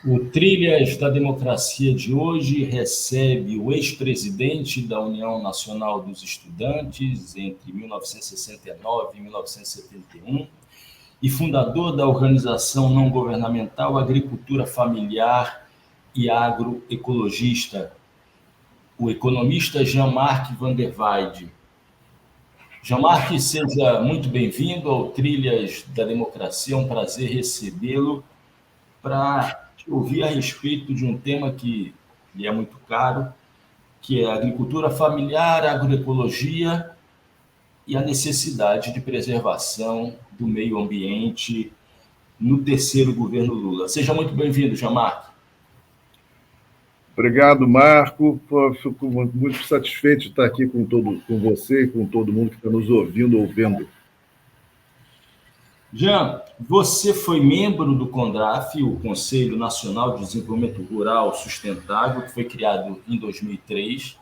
O Trilhas da Democracia de hoje recebe o ex-presidente da União Nacional dos Estudantes entre 1969 e 1971 e fundador da organização não governamental Agricultura Familiar e Agroecologista, o economista Jean-Marc Vanderweide. Jean-Marc, seja muito bem-vindo ao Trilhas da Democracia, é um prazer recebê-lo para ouvir a respeito de um tema que lhe é muito caro, que é a agricultura familiar, a agroecologia e a necessidade de preservação do meio ambiente no terceiro governo Lula. Seja muito bem-vindo, Jean-Marc. Obrigado, Marco. Fico muito satisfeito de estar aqui com você e com todo mundo que está nos ouvindo ou vendo. Jean, você foi membro do CONDRAF, o Conselho Nacional de Desenvolvimento Rural Sustentável, que foi criado em 2003,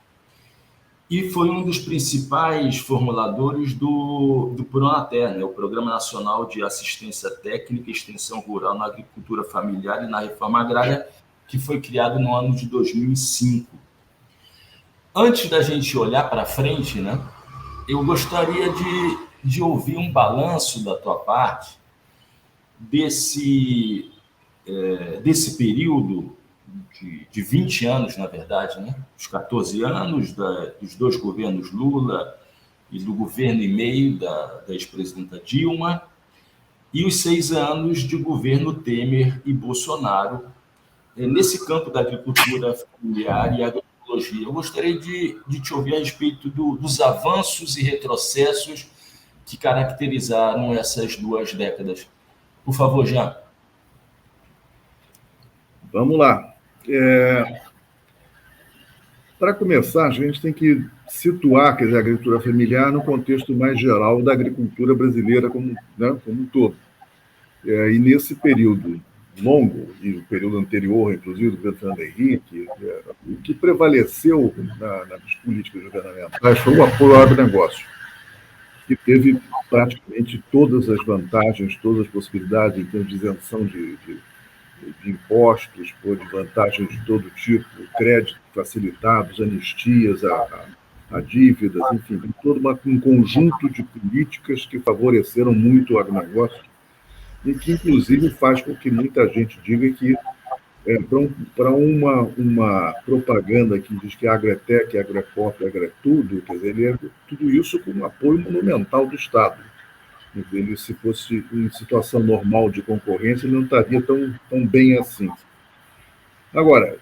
e foi um dos principais formuladores do PRONATER, o Programa Nacional de Assistência Técnica e Extensão Rural na Agricultura Familiar e na Reforma Agrária, que foi criado no ano de 2005. Antes da gente olhar para frente, eu gostaria de ouvir um balanço da tua parte desse período de 20 anos, na verdade, os 14 anos dos dois governos Lula e do governo e meio da ex-presidenta Dilma, e os 6 anos de governo Temer e Bolsonaro, nesse campo da agricultura familiar e agroecologia. Eu gostaria de te ouvir a respeito dos avanços e retrocessos que caracterizaram essas 2 décadas. Por favor, Jean. Vamos lá. Para começar, a gente tem que situar a agricultura familiar no contexto mais geral da agricultura brasileira como um todo. E nesse período longo, e o período anterior, inclusive, do governo Fernando Henrique, o que prevaleceu nas políticas governamentais foi o apoio ao agronegócio, que teve praticamente todas as vantagens, todas as possibilidades em termos de isenção de impostos, de vantagens de todo tipo, crédito facilitados, anistias a dívidas, enfim, todo um conjunto de políticas que favoreceram muito o agronegócio e que, inclusive, faz com que muita gente diga que, para uma propaganda que diz que agretec, agropop, agretudo, quer dizer, ele é tudo isso com um apoio monumental do Estado. Ele, se fosse em situação normal de concorrência, ele não estaria tão bem assim. Agora,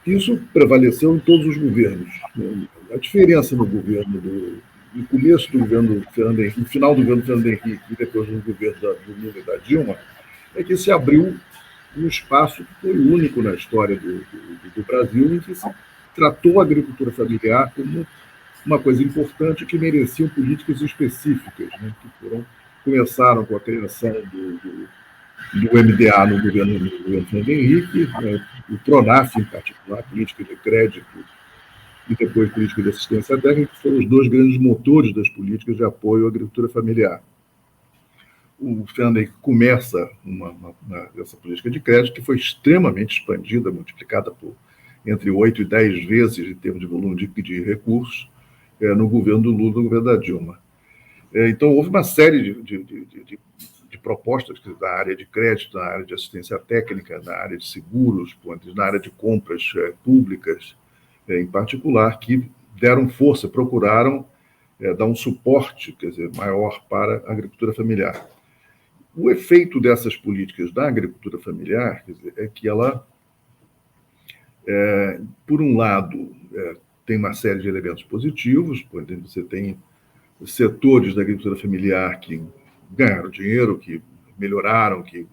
isso prevaleceu em todos os governos. A diferença no começo do governo Fernando Henrique, no final do governo Fernando Henrique e depois do governo do Lula e da Dilma, é que se abriu um espaço que foi único na história do Brasil, em que se tratou a agricultura familiar como uma coisa importante que mereciam políticas específicas, que começaram com a criação do MDA no governo Fernando Henrique, o PRONAF, em particular, política de crédito, e depois política de assistência técnica, que foram os 2 grandes motores das políticas de apoio à agricultura familiar. O Fernando Henrique começa essa política de crédito, que foi extremamente expandida, multiplicada por entre 8 e 10 vezes em termos de volume de recursos, no governo do Lula e no governo da Dilma. Então, houve uma série de propostas na área de crédito, na área de assistência técnica, na área de seguros, na área de compras públicas, em particular, que deram força, procuraram dar um suporte, quer dizer, maior para a agricultura familiar. O efeito dessas políticas da agricultura familiar, quer dizer, é que ela, por um lado, tem uma série de elementos positivos, por exemplo, você tem setores da agricultura familiar que ganharam dinheiro, que melhoraram, que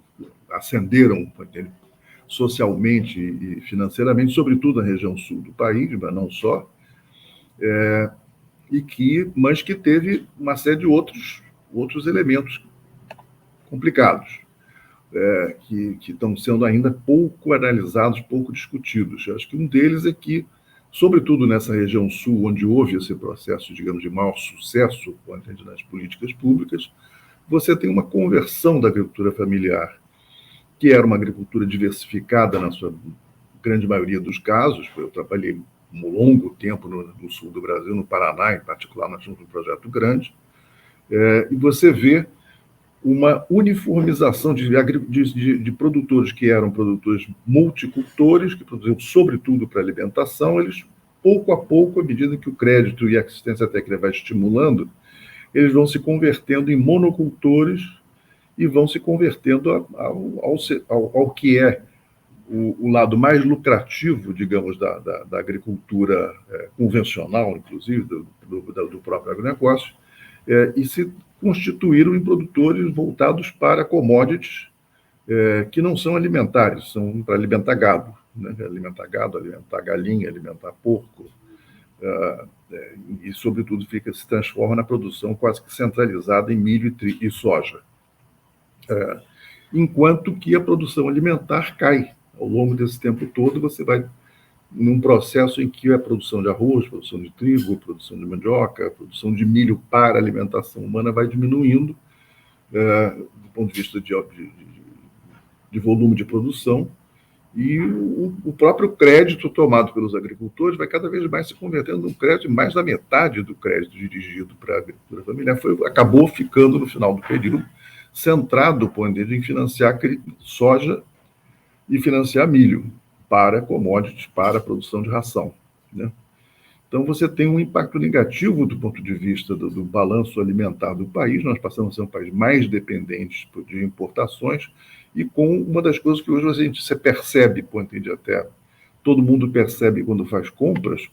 ascenderam socialmente e financeiramente, sobretudo na região sul do país, mas não só, mas que teve uma série de outros elementos complicados, que estão sendo ainda pouco analisados, pouco discutidos. Eu acho que um deles é que, sobretudo nessa região sul, onde houve esse processo, digamos, de maior sucesso nas políticas públicas, você tem uma conversão da agricultura familiar que era uma agricultura diversificada na sua grande maioria dos casos. Eu trabalhei um longo tempo no sul do Brasil, no Paraná, em particular, nós tínhamos um projeto grande, e você vê uma uniformização de produtores que eram produtores multicultores, que produziam sobretudo para alimentação. Eles, pouco a pouco, à medida que o crédito e a assistência técnica vai estimulando, eles vão se convertendo em monocultores e vão se convertendo ao que é o lado mais lucrativo, digamos, da agricultura convencional, inclusive, do próprio agronegócio, e se constituíram em produtores voltados para commodities que não são alimentares, são para alimentar gado, né? Alimentar gado, alimentar galinha, alimentar porco, e, sobretudo, se transforma na produção quase que centralizada em milho e soja. Enquanto que a produção alimentar cai. Ao longo desse tempo todo, você vai num processo em que a produção de arroz, produção de trigo, produção de mandioca, produção de milho para alimentação humana vai diminuindo, do ponto de vista de volume de produção, e o próprio crédito tomado pelos agricultores vai cada vez mais se convertendo num crédito, mais da metade do crédito dirigido para a agricultura familiar acabou ficando, no final do período, centrado em financiar soja e financiar milho para commodities, para a produção de ração, né? Então, você tem um impacto negativo do ponto de vista do balanço alimentar do país. Nós passamos a ser um país mais dependente de importações, e com uma das coisas que hoje você percebe, até todo mundo percebe quando faz compras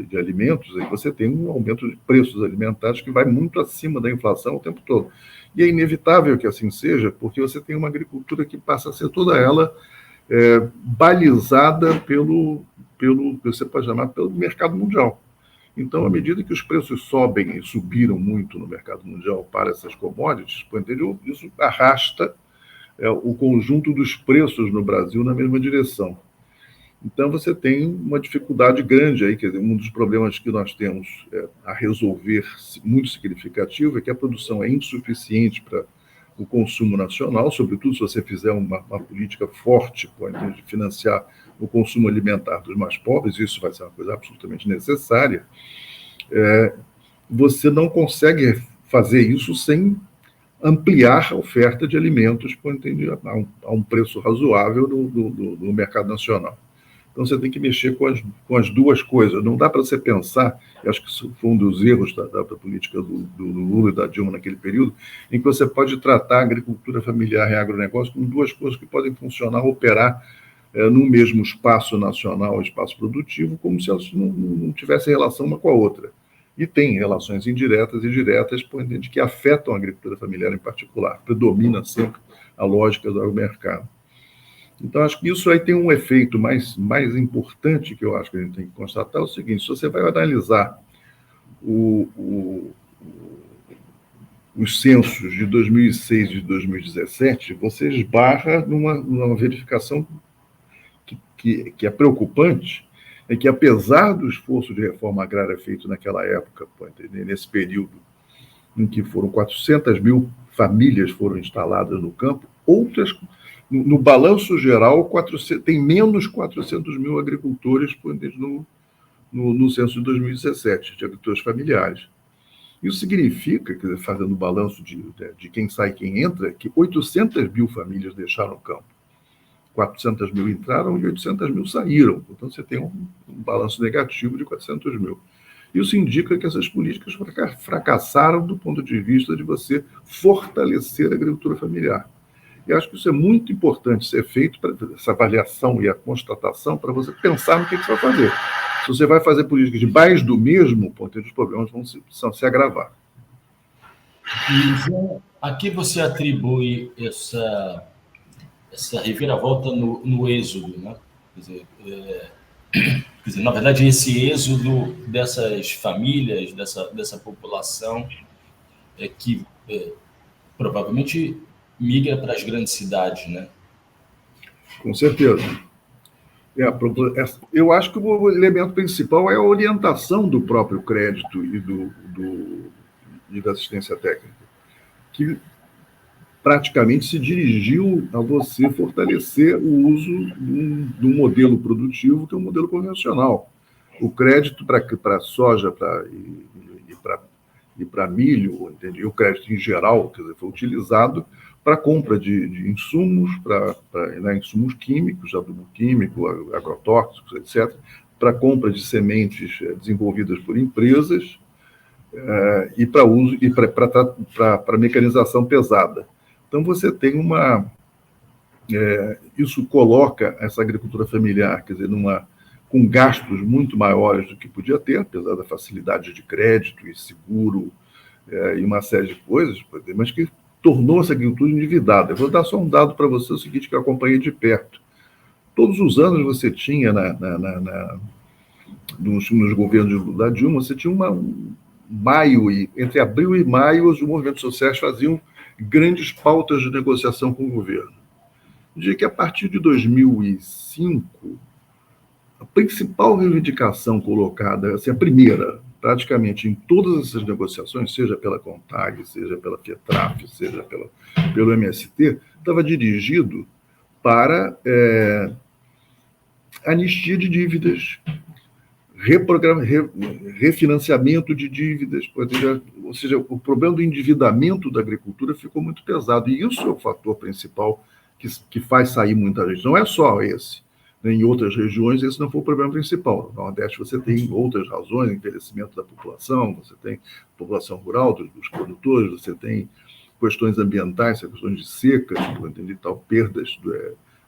de alimentos, é que você tem um aumento de preços alimentares que vai muito acima da inflação o tempo todo. E é inevitável que assim seja, porque você tem uma agricultura que passa a ser toda ela balizada pelo você pode chamar pelo mercado mundial. Então, à medida que os preços sobem e subiram muito no mercado mundial para essas commodities, isso arrasta o conjunto dos preços no Brasil na mesma direção. Então, você tem uma dificuldade grande aí, quer dizer, um dos problemas que nós temos a resolver, muito significativo, é que a produção é insuficiente para o consumo nacional, sobretudo se você fizer uma política forte de financiar o consumo alimentar dos mais pobres. Isso vai ser uma coisa absolutamente necessária. Você não consegue fazer isso sem ampliar a oferta de alimentos a um preço razoável no mercado nacional. Então, você tem que mexer com as duas coisas. Não dá para você pensar, eu acho que isso foi um dos erros da política do Lula e da Dilma naquele período, em que você pode tratar a agricultura familiar e agronegócio como duas coisas que podem funcionar, operar no mesmo espaço nacional, espaço produtivo, como se elas não tivessem relação uma com a outra. E tem relações indiretas e diretas, que afetam a agricultura familiar em particular. Predomina sempre a lógica do agromercado. Então, acho que isso aí tem um efeito mais importante que eu acho que a gente tem que constatar, é o seguinte: se você vai analisar os censos de 2006 e de 2017, você esbarra numa verificação que é preocupante, é que, apesar do esforço de reforma agrária feito naquela época, nesse período em que 400 mil famílias foram instaladas no campo, outras... No balanço geral, tem menos 400 mil agricultores no censo de 2017, de agricultores familiares. Isso significa, fazendo o balanço de quem sai e quem entra, que 800 mil famílias deixaram o campo. 400 mil entraram e 800 mil saíram. Então, você tem um balanço negativo de 400 mil. Isso indica que essas políticas fracassaram do ponto de vista de você fortalecer a agricultura familiar. E acho que isso é muito importante ser feito, essa avaliação e a constatação, para você pensar no que você vai fazer. Se você vai fazer políticas de mais do mesmo, os problemas vão se agravar. E a que você atribui essa reviravolta no êxodo, né? Quer dizer, na verdade, esse êxodo dessas famílias, dessa população que provavelmente migra para as grandes cidades, né? Com certeza. Eu acho que o elemento principal é a orientação do próprio crédito e da assistência técnica, que praticamente se dirigiu a você fortalecer o uso de um modelo produtivo que é um modelo convencional. O crédito para soja e para milho, entendeu? O crédito em geral, quer dizer, foi utilizado para compra de insumos, para insumos químicos, adubo químico, agrotóxicos, etc., para compra de sementes desenvolvidas por empresas e para uso e para mecanização pesada. Então você tem isso coloca essa agricultura familiar, quer dizer, com gastos muito maiores do que podia ter, apesar da facilidade de crédito e seguro e uma série de coisas, mas que tornou essa agricultura endividada. Eu vou dar só um dado para você, o seguinte, que eu acompanhei de perto. Todos os anos você tinha, nos governos da Dilma, você tinha entre abril e maio, os movimentos sociais faziam grandes pautas de negociação com o governo. Eu diria que a partir de 2005, a principal reivindicação colocada, assim, a primeira, praticamente em todas essas negociações, seja pela CONTAG, seja pela FIETRAF, seja pelo MST, estava dirigido para anistia de dívidas, refinanciamento de dívidas, ou seja, o problema do endividamento da agricultura ficou muito pesado, e isso é o fator principal que faz sair muita gente. Não é só esse. Em outras regiões, esse não foi o problema principal. No Nordeste, você tem outras razões, envelhecimento da população, você tem população rural, dos produtores, você tem questões ambientais, questões de seca, perdas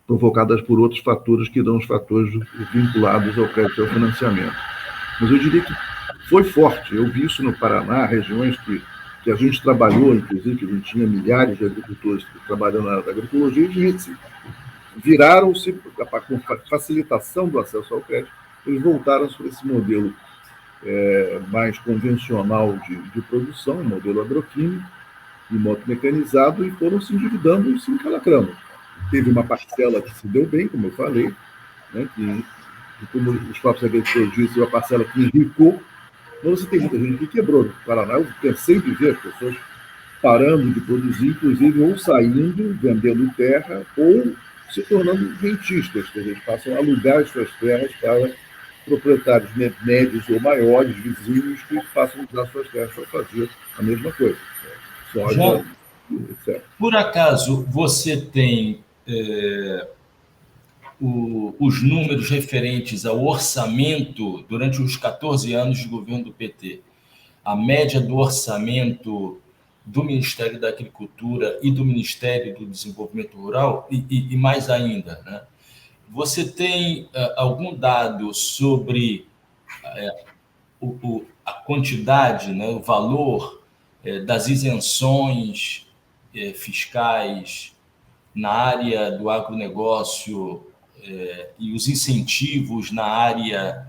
provocadas por outros fatores que dão os fatores vinculados ao crédito e ao financiamento. Mas eu diria que foi forte. Eu vi isso no Paraná, regiões que a gente trabalhou, inclusive, que a gente tinha milhares de agricultores trabalhando na área da agroecologia, e viraram-se, com facilitação do acesso ao crédito, eles voltaram-se para esse modelo mais convencional de produção, modelo agroquímico, de modo mecanizado, e foram se endividando e se encalacrando. Teve uma parcela que se deu bem, como eu falei, né, que como os próprios agricultores dizem, uma parcela que enricou, mas você tem muita gente que quebrou. No Paraná, eu cansei de ver as pessoas parando de produzir, inclusive, ou saindo, vendendo terra, ou se tornando rentistas, que eles passam a alugar as suas terras para proprietários médios ou maiores, vizinhos, que passam usar suas terras para fazer a mesma coisa. Soja, etc. Por acaso, você tem os números referentes ao orçamento durante os 14 anos de governo do PT? A média do orçamento do Ministério da Agricultura e do Ministério do Desenvolvimento Rural, e mais ainda, né? Você tem algum dado sobre a quantidade, né, o valor das isenções fiscais na área do agronegócio e os incentivos na área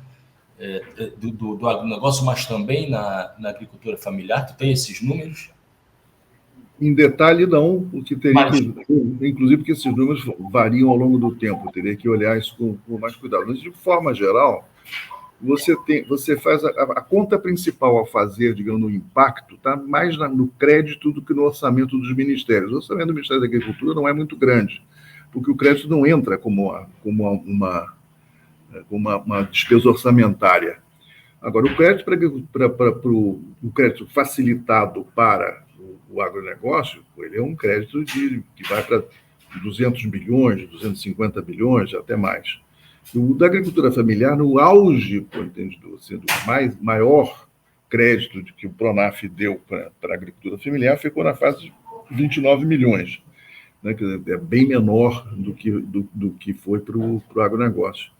do agronegócio, mas também na agricultura familiar? Tu tem esses números? Em detalhe, não, porque teria que, inclusive porque esses números variam ao longo do tempo, teria que olhar isso com mais cuidado. Mas, de forma geral, você faz a conta principal a fazer, digamos, no impacto, está mais no crédito do que no orçamento dos ministérios. O orçamento do Ministério da Agricultura não é muito grande, porque o crédito não entra como uma despesa orçamentária. Agora, o crédito o crédito facilitado para o agronegócio, ele é um crédito que vai para 200 bilhões, 250 bilhões, até mais. O da agricultura familiar, no auge, sendo o maior crédito que o Pronaf deu para a agricultura familiar, ficou na fase de 29 milhões. Né? É bem menor do que foi para o agronegócio.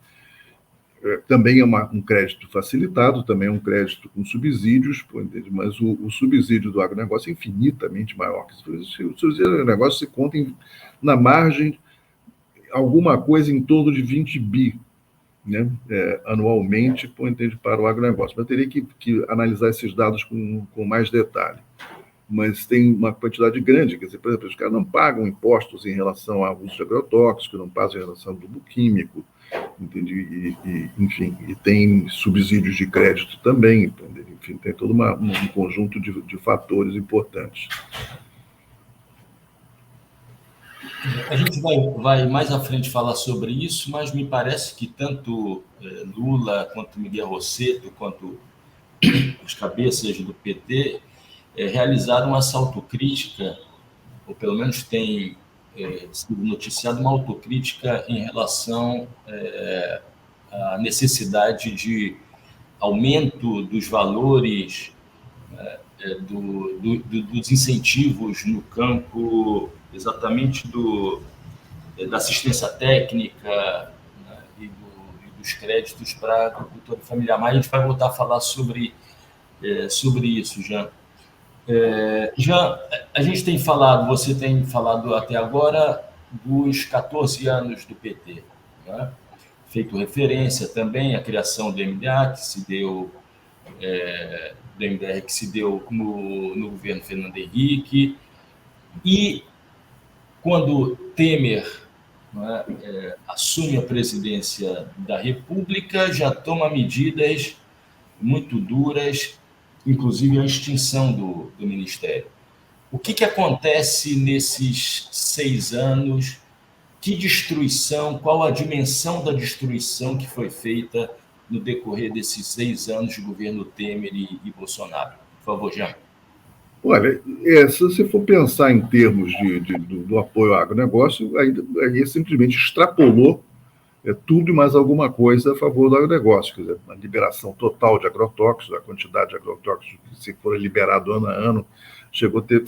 Também é um crédito facilitado, também é um crédito com subsídios, mas o subsídio do agronegócio é infinitamente maior. O subsídio do agronegócio se conta na margem alguma coisa em torno de 20 bi, né, anualmente, para o agronegócio. Mas teria que analisar esses dados com mais detalhe. Mas tem uma quantidade grande, quer dizer, por exemplo, os caras não pagam impostos em relação ao uso de agrotóxicos, não pagam em relação ao adubo químico, entende? Enfim, e tem subsídios de crédito também, entende? Enfim, tem todo um conjunto de fatores importantes. A gente vai mais à frente falar sobre isso, mas me parece que tanto Lula, quanto Miguel Rosseto, quanto os cabeças do PT realizaram essa autocrítica, ou pelo menos tem sido noticiado uma autocrítica em relação à necessidade de aumento dos valores dos incentivos no campo exatamente da assistência técnica, né, e dos créditos para a agricultura familiar. Mas a gente vai voltar a falar sobre isso, Jean. Jean, a gente tem falado, você tem falado até agora dos 14 anos do PT, né? Feito referência também à criação do MDA, que se deu do MDR que se deu no governo Fernando Henrique, e quando Temer, né, assume a presidência da República, já toma medidas muito duras, inclusive a extinção do Ministério. O que acontece nesses 6 anos? Que destruição, qual a dimensão da destruição que foi feita no decorrer desses 6 anos de governo Temer e Bolsonaro? Por favor, Jean. Olha, se você for pensar em termos do apoio ao agronegócio, aí simplesmente extrapolou tudo e mais alguma coisa a favor do agronegócio. Quer dizer, a liberação total de agrotóxicos, a quantidade de agrotóxicos que se for liberado ano a ano, chegou a ter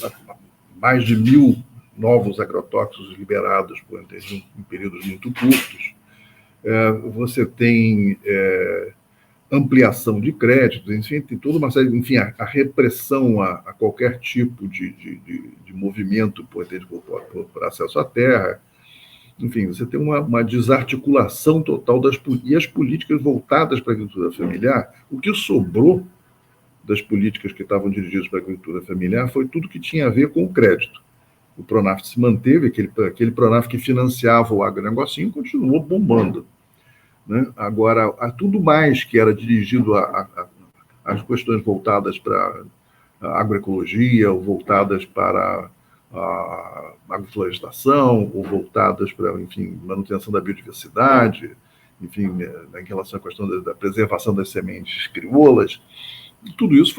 mais de 1.000 novos agrotóxicos liberados em períodos muito curtos. Você tem ampliação de créditos, enfim, tem toda uma série, enfim, a repressão a qualquer tipo de movimento por acesso à terra. Enfim, você tem uma desarticulação total e as políticas voltadas para a agricultura familiar. O que sobrou das políticas que estavam dirigidas para a agricultura familiar foi tudo que tinha a ver com o crédito. O Pronaf se manteve, aquele Pronaf que financiava o agronegocinho continuou bombando, né? Agora, tudo mais que era dirigido às questões voltadas para a agroecologia, ou voltadas para a agroflorestação, ou voltadas para, enfim, manutenção da biodiversidade, enfim, em relação à questão da preservação das sementes crioulas, tudo isso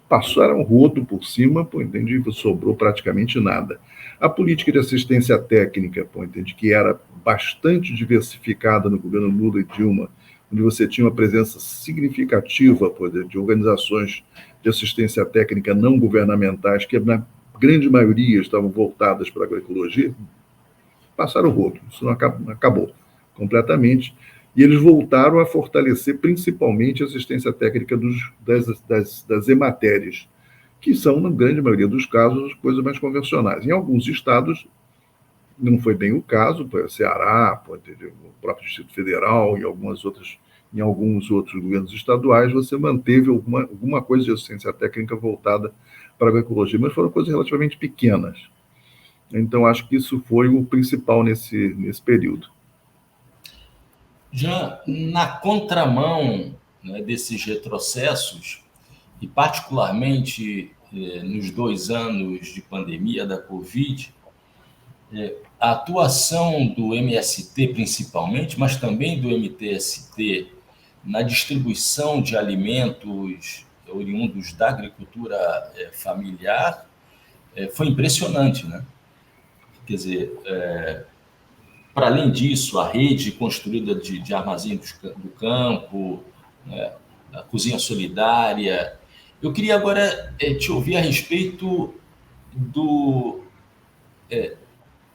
passaram um rodo por cima, entende? Sobrou praticamente nada. A política de assistência técnica, entende? Que era bastante diversificada no governo Lula e Dilma, onde você tinha uma presença significativa de organizações de assistência técnica não governamentais, que na grande maioria estavam voltadas para a agroecologia, passaram o rodo. Isso não acabou completamente. E eles voltaram a fortalecer principalmente a assistência técnica das ematéries, que são, na grande maioria dos casos, coisas mais convencionais. Em alguns estados, não foi bem o caso, Ceará, o próprio Distrito Federal, em alguns outros governos estaduais, você manteve alguma coisa de assistência técnica voltada para a agroecologia, mas foram coisas relativamente pequenas. Então, acho que isso foi o principal nesse período. Já na contramão, né, desses retrocessos, e particularmente nos 2 anos de pandemia da Covid, a atuação do MST principalmente, mas também do MTST, na distribuição de alimentos oriundos da agricultura familiar, foi impressionante, né? Quer dizer, para além disso, a rede construída de armazém do campo, né, a cozinha solidária. Eu queria agora te ouvir a respeito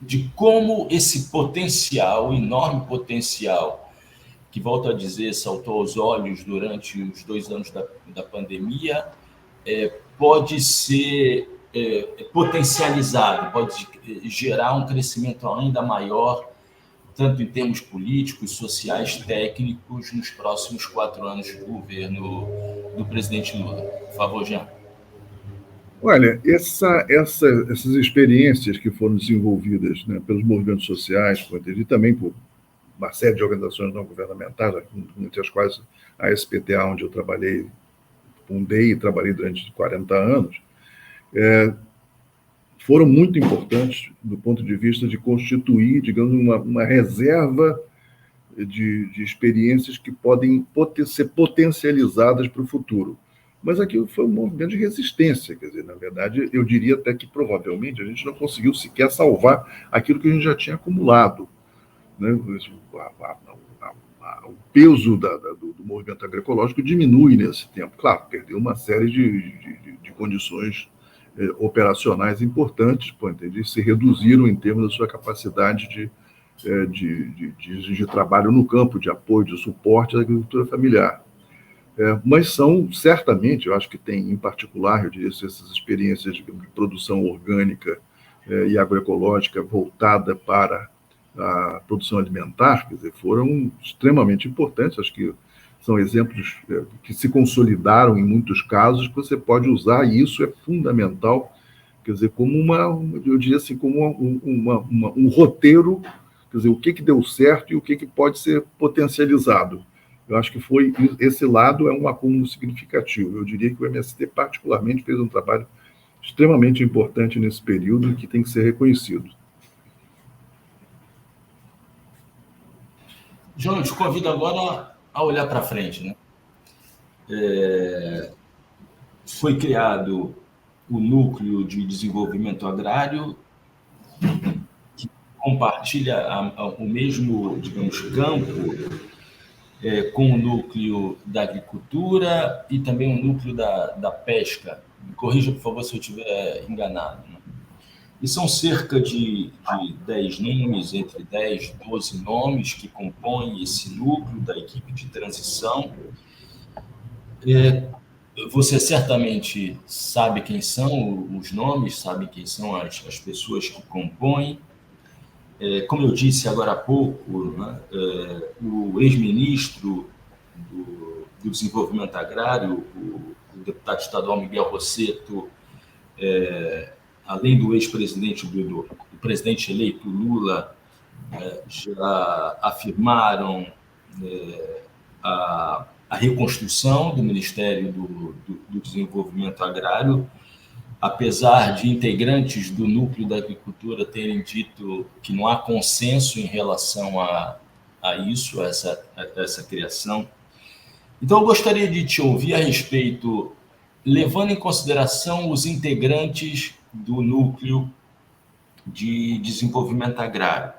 de como esse potencial, enorme potencial, que, volto a dizer, saltou aos olhos durante os 2 anos da pandemia, pode ser potencializado, pode gerar um crescimento ainda maior, tanto em termos políticos, sociais, técnicos, nos próximos 4 anos de governo do presidente Lula. Por favor, Jean. Olha, essas experiências que foram desenvolvidas, né, pelos movimentos sociais, e também por uma série de organizações não governamentais, entre as quais a SPTA, onde eu fundei e trabalhei durante 40 anos, foram muito importantes do ponto de vista de constituir, digamos, uma reserva de experiências que podem ser potencializadas para o futuro. Mas aquilo foi um movimento de resistência, quer dizer, na verdade, eu diria até que provavelmente a gente não conseguiu sequer salvar aquilo que a gente já tinha acumulado, né? O peso do movimento agroecológico diminui nesse tempo. Claro, perdeu uma série de condições operacionais importantes, se reduziram em termos da sua capacidade de trabalho no campo, de apoio, de suporte à agricultura familiar. Mas são, certamente, eu acho que tem, em particular, eu diria, essas experiências de produção orgânica e agroecológica voltada para a produção alimentar, quer dizer, foram extremamente importantes. Acho que são exemplos que se consolidaram em muitos casos, que você pode usar, e isso é fundamental, quer dizer, como eu diria assim, como um roteiro, quer dizer, o que deu certo e o que pode ser potencializado. Eu acho que esse lado é um acúmulo significativo. Eu diria que o MST, particularmente, fez um trabalho extremamente importante nesse período e que tem que ser reconhecido. João, eu te convido agora a olhar para frente, né? Foi criado o Núcleo de Desenvolvimento Agrário, que compartilha o mesmo, digamos, campo com o núcleo da agricultura e também o núcleo da pesca. Me corrija, por favor, se eu estiver enganado, né? E são cerca de 10 nomes, entre 10 e 12 nomes, que compõem esse núcleo da equipe de transição. Você certamente sabe quem são os nomes, sabe quem são as pessoas que compõem. Como eu disse agora há pouco, né, o ex-ministro do Desenvolvimento Agrário, o deputado estadual Miguel Rossetto, além do ex-presidente, do presidente eleito Lula, já afirmaram a reconstrução do Ministério do Desenvolvimento Agrário, apesar de integrantes do núcleo da agricultura terem dito que não há consenso em relação a isso, a essa criação. Então, eu gostaria de te ouvir a respeito, levando em consideração os integrantes do núcleo de desenvolvimento agrário,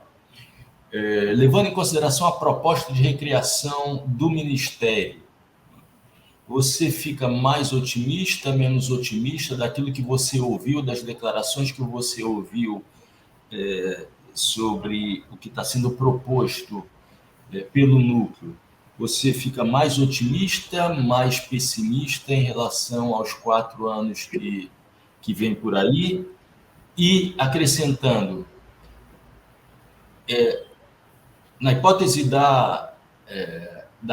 levando em consideração a proposta de recriação do Ministério, você fica mais otimista, menos otimista daquilo que você ouviu, das declarações que você ouviu sobre o que está sendo proposto pelo núcleo? Você fica mais otimista, mais pessimista em relação aos 4 anos que vem por aí? E, acrescentando, na hipótese da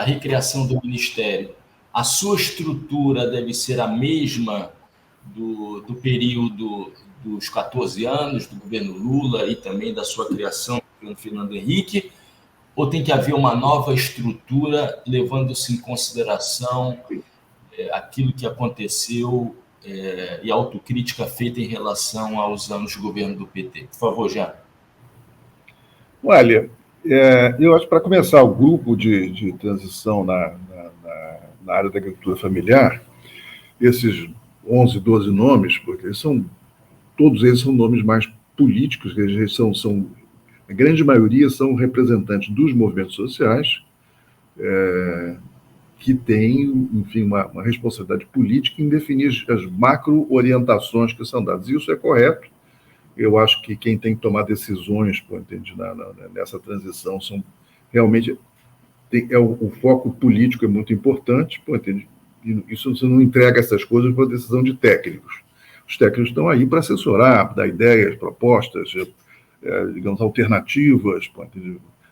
recriação do Ministério, a sua estrutura deve ser a mesma do período dos 14 anos do governo Lula e também da sua criação pelo Fernando Henrique, ou tem que haver uma nova estrutura, levando-se em consideração aquilo que aconteceu e a autocrítica feita em relação aos anos de governo do PT? Por favor, Jean. Olha, eu acho que, para começar, o grupo de transição na área da agricultura familiar, esses 11, 12 nomes, porque todos eles são nomes mais políticos, que a grande maioria são representantes dos movimentos sociais, que têm, enfim, uma responsabilidade política em definir as macro-orientações que são dadas. E isso é correto. Eu acho que quem tem que tomar decisões, nessa transição são realmente... o foco político é muito importante, isso você não entrega essas coisas para a decisão de técnicos. Os técnicos estão aí para assessorar, dar ideias, propostas, digamos, alternativas,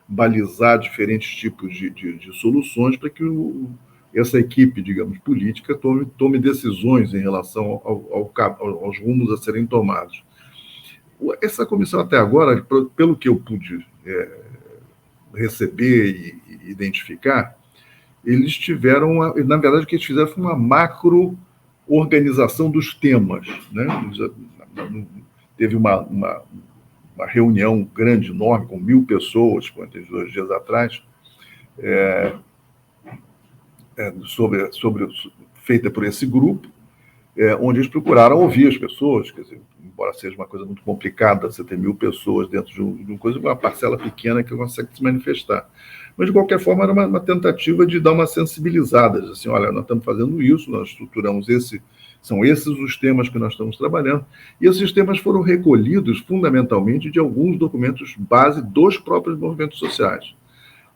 balizar diferentes tipos de soluções para que essa equipe, digamos, política tome decisões em relação aos rumos a serem tomados. Essa comissão, até agora, pelo que eu pude receber e identificar, eles tiveram, na verdade, o que eles fizeram foi uma macro-organização dos temas, né? teve uma reunião grande, enorme, com 1.000 pessoas, 2 dias atrás, feita por esse grupo, onde eles procuraram ouvir as pessoas, quer dizer, embora seja uma coisa muito complicada, você ter 1.000 pessoas dentro de uma coisa, uma parcela pequena que consegue se manifestar. Mas, de qualquer forma, era uma tentativa de dar uma sensibilizada, de assim, olha, nós estamos fazendo isso, nós estruturamos são esses os temas que nós estamos trabalhando, e esses temas foram recolhidos, fundamentalmente, de alguns documentos base dos próprios movimentos sociais.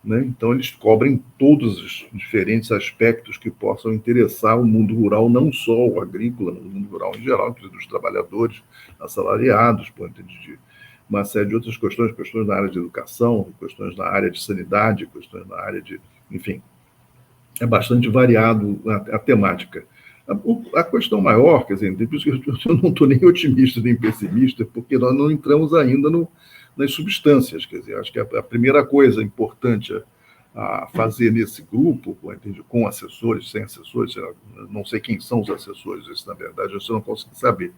Né? Então, eles cobrem todos os diferentes aspectos que possam interessar o mundo rural, não só o agrícola, o mundo rural em geral, inclusive dos trabalhadores assalariados, de uma série de outras questões na área de educação, questões na área de sanidade, questões na área de... Enfim, é bastante variado a temática. A questão maior, quer dizer, por isso que eu não estou nem otimista nem pessimista, porque nós não entramos ainda nas substâncias. Quer dizer, acho que a primeira coisa importante a fazer nesse grupo, com assessores, sem assessores, não sei quem são os assessores, isso, na verdade, eu não consigo saber,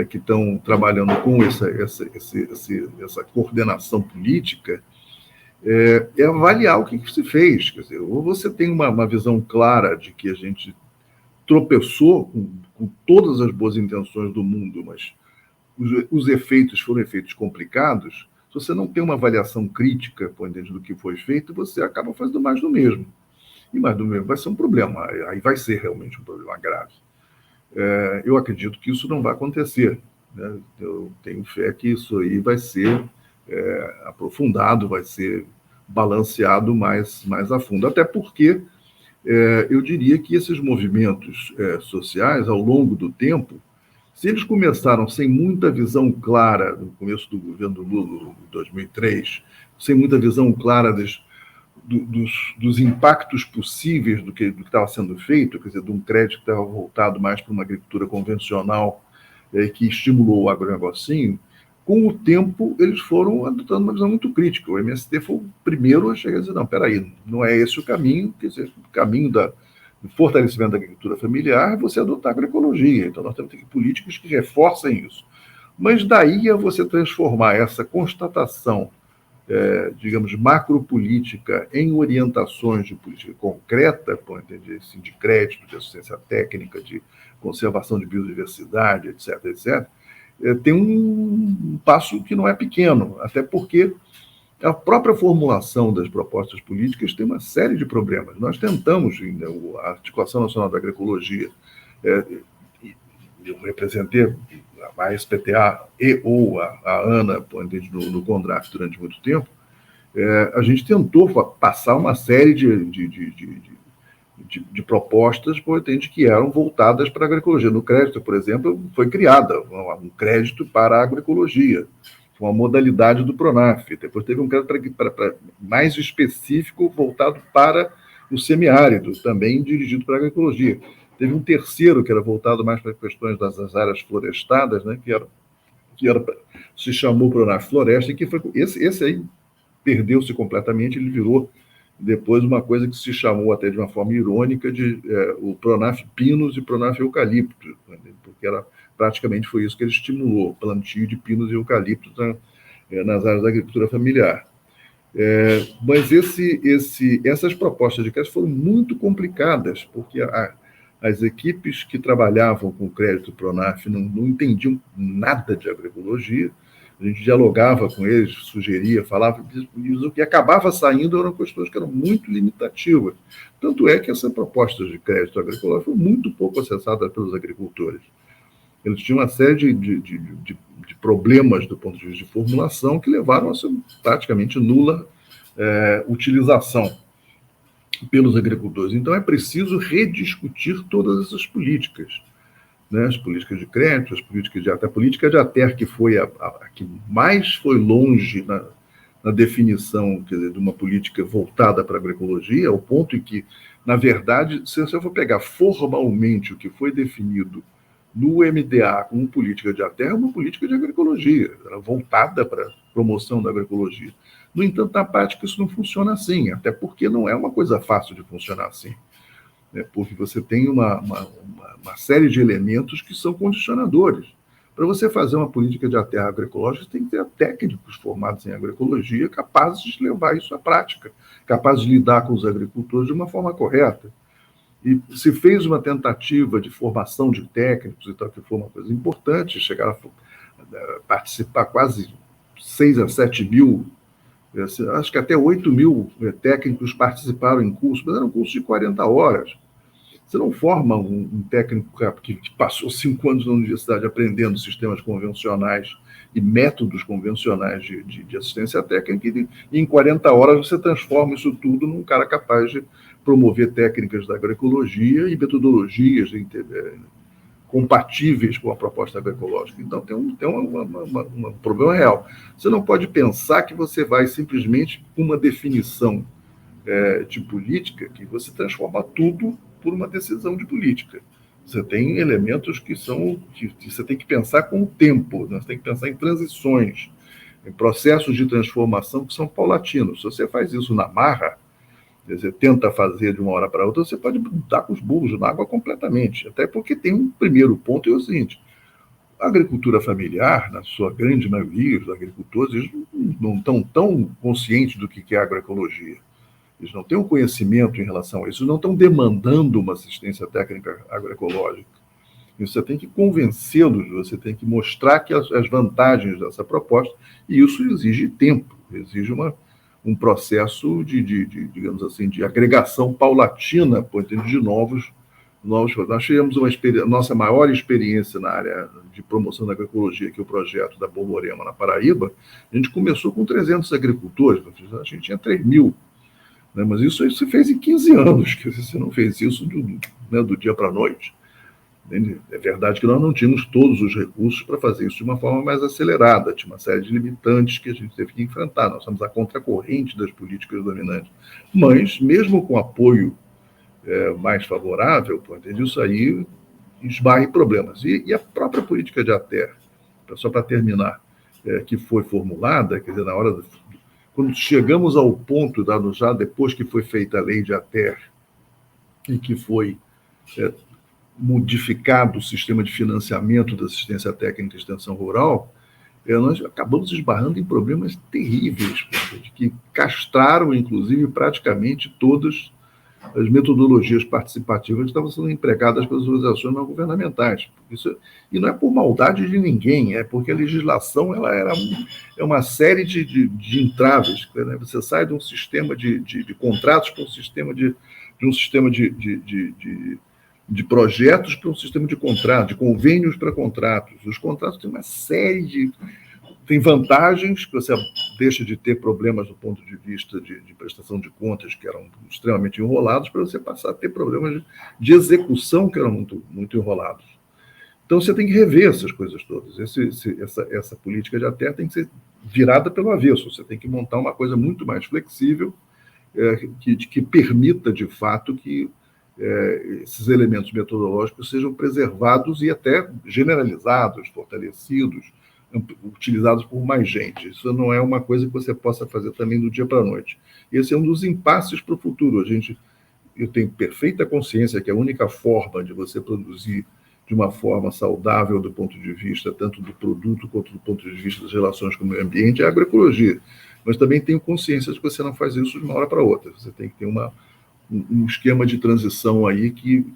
que estão trabalhando com essa coordenação política, é avaliar o que se fez. Quer dizer, ou você tem uma visão clara de que a gente tropeçou com todas as boas intenções do mundo, mas os efeitos foram efeitos complicados. Se você não tem uma avaliação crítica do que foi feito, você acaba fazendo mais do mesmo. E mais do mesmo vai ser um problema, aí vai ser realmente um problema grave. Eu acredito que isso não vai acontecer. Né? Eu tenho fé que isso aí vai ser aprofundado, vai ser balanceado mais a fundo. Até porque eu diria que esses movimentos sociais, ao longo do tempo, se eles começaram sem muita visão clara, no começo do governo Lula, em 2003, sem muita visão clara dos impactos possíveis do que estava sendo feito, quer dizer, de um crédito que estava voltado mais para uma agricultura convencional, que estimulou o agronegocinho, com o tempo eles foram adotando uma visão muito crítica. O MST foi o primeiro a chegar a dizer, não, peraí, não é esse o caminho, quer dizer, o caminho do fortalecimento da agricultura familiar é você adotar a agroecologia. Então nós temos que ter políticas que reforcem isso. Mas daí a você transformar essa constatação, digamos, macropolítica em orientações de política concreta, assim, de crédito, de assistência técnica, de conservação de biodiversidade, etc., etc., tem um passo que não é pequeno, até porque a própria formulação das propostas políticas tem uma série de problemas. Nós tentamos, a Articulação Nacional da Agroecologia, eu representei a SPTA ou a ANA no CONDRAF durante muito tempo, a gente tentou passar uma série de propostas que eram voltadas para a agroecologia. No crédito, por exemplo, foi criada um crédito para a agroecologia, uma modalidade do PRONAF. Depois teve um crédito mais específico voltado para o semiárido, também dirigido para a agroecologia. Teve um terceiro que era voltado mais para questões das áreas florestadas, né, se chamou PRONAF Floresta, e que foi esse aí perdeu-se completamente, ele virou depois uma coisa que se chamou até de uma forma irônica de o PRONAF Pinos e PRONAF Eucalipto, né, porque praticamente foi isso que ele estimulou, plantio de pinos e eucaliptos nas áreas da agricultura familiar. Mas essas propostas de crédito foram muito complicadas, porque as equipes que trabalhavam com crédito PRONAF não entendiam nada de agroecologia. A gente dialogava com eles, sugeria, falava, e o que acabava saindo eram questões que eram muito limitativas. Tanto é que essa proposta de crédito agrícola foi muito pouco acessada pelos agricultores. Eles tinham uma série de problemas do ponto de vista de formulação que levaram a ser praticamente nula utilização pelos agricultores. Então, é preciso rediscutir todas essas políticas. Né, as políticas de crédito, a política de ATER, que foi a que mais foi longe na definição, quer dizer, de uma política voltada para a agroecologia, ao ponto em que, na verdade, se eu for pegar formalmente o que foi definido no MDA como política de ATER, é uma política de agroecologia, era voltada para a promoção da agroecologia. No entanto, na prática, isso não funciona assim, até porque não é uma coisa fácil de funcionar assim. Porque você tem uma série de elementos que são condicionadores. Para você fazer uma política de terra agroecológica, você tem que ter técnicos formados em agroecologia capazes de levar isso à prática, capazes de lidar com os agricultores de uma forma correta. E se fez uma tentativa de formação de técnicos e tal, que foi uma coisa importante, chegaram a participar quase 6 a 7 mil, acho que até 8 mil técnicos participaram em curso, mas era um curso de 40 horas. Você não forma um técnico que passou 5 anos na universidade aprendendo sistemas convencionais e métodos convencionais de assistência técnica, e em 40 horas você transforma isso tudo num cara capaz de promover técnicas da agroecologia e metodologias compatíveis com a proposta agroecológica. Então, tem um problema real. Você não pode pensar que você vai simplesmente, com uma definição de política, que você transforma tudo por uma decisão de política. Você tem elementos que você tem que pensar com o tempo, né? Você tem que pensar em transições, em processos de transformação que são paulatinos. Se você faz isso na marra, você tenta fazer de uma hora para outra, você pode dar com os burros na água completamente. Até porque tem um primeiro ponto, é o seguinte: a agricultura familiar, na sua grande maioria, os agricultores eles não estão tão conscientes do que é agroecologia. Eles não têm um conhecimento em relação a isso, não estão demandando uma assistência técnica agroecológica. E você tem que convencê-los, você tem que mostrar que as vantagens dessa proposta, e isso exige tempo, exige um processo digamos assim, de agregação paulatina de novos. Nós tivemos nossa maior experiência na área de promoção da agroecologia, que é o projeto da Borborema, na Paraíba. A gente começou com 300 agricultores, a gente tinha 3 mil. Né? Mas isso se fez em 15 anos, que você não fez isso do dia para a noite. É verdade que nós não tínhamos todos os recursos para fazer isso de uma forma mais acelerada, tinha uma série de limitantes que a gente teve que enfrentar, nós somos a contracorrente das políticas dominantes. Mas, mesmo com apoio mais favorável, isso aí esbarra em problemas. E a própria política de ATER, só para terminar, que foi formulada, quer dizer, na hora quando chegamos ao ponto, já depois que foi feita a lei de ATER e que foi modificado o sistema de financiamento da assistência técnica e extensão rural, nós acabamos esbarrando em problemas terríveis, que castraram, inclusive, praticamente todas as metodologias participativas que estavam sendo empregadas pelas organizações não governamentais. E não é por maldade de ninguém, é porque a legislação é uma série de entraves. Né? Você sai de um sistema de contratos para um sistema de projetos para um sistema de contratos, de convênios para contratos. Os contratos têm uma série tem vantagens, que você deixa de ter problemas do ponto de vista de prestação de contas, que eram extremamente enrolados, para você passar a ter problemas de execução, que eram muito, muito enrolados. Então, você tem que rever essas coisas todas. Essa política de ATER tem que ser virada pelo avesso. Você tem que montar uma coisa muito mais flexível, que permita, de fato, que esses elementos metodológicos sejam preservados e até generalizados, fortalecidos, utilizados por mais gente. Isso não é uma coisa que você possa fazer também do dia para a noite. Esse é um dos impasses para o futuro. Eu tenho perfeita consciência que a única forma de você produzir de uma forma saudável do ponto de vista tanto do produto quanto do ponto de vista das relações com o meio ambiente é a agroecologia. Mas também tenho consciência de que você não faz isso de uma hora para outra. Você tem que ter um esquema de transição aí que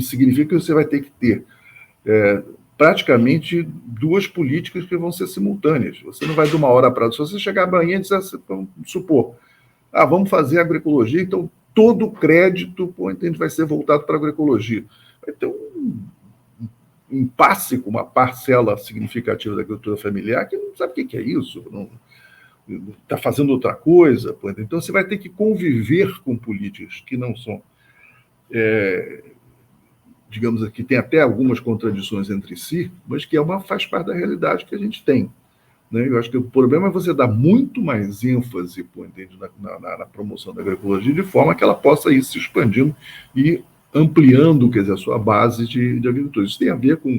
significa que você vai ter que ter praticamente 2 políticas que vão ser simultâneas. Você não vai de uma hora para outra. Se você chegar amanhã e dizer, vamos supor, vamos fazer agroecologia, então todo o crédito vai ser voltado para a agroecologia. Vai ter um impasse com uma parcela significativa da agricultura familiar que não sabe o que é isso, não está fazendo outra coisa. Então você vai ter que conviver com políticas que não são... digamos aqui, tem até algumas contradições entre si, mas que faz parte da realidade que a gente tem. Né? Eu acho que o problema é você dar muito mais ênfase na promoção da agroecologia, de forma que ela possa ir se expandindo e ampliando, quer dizer, a sua base de agricultores. Isso tem a ver com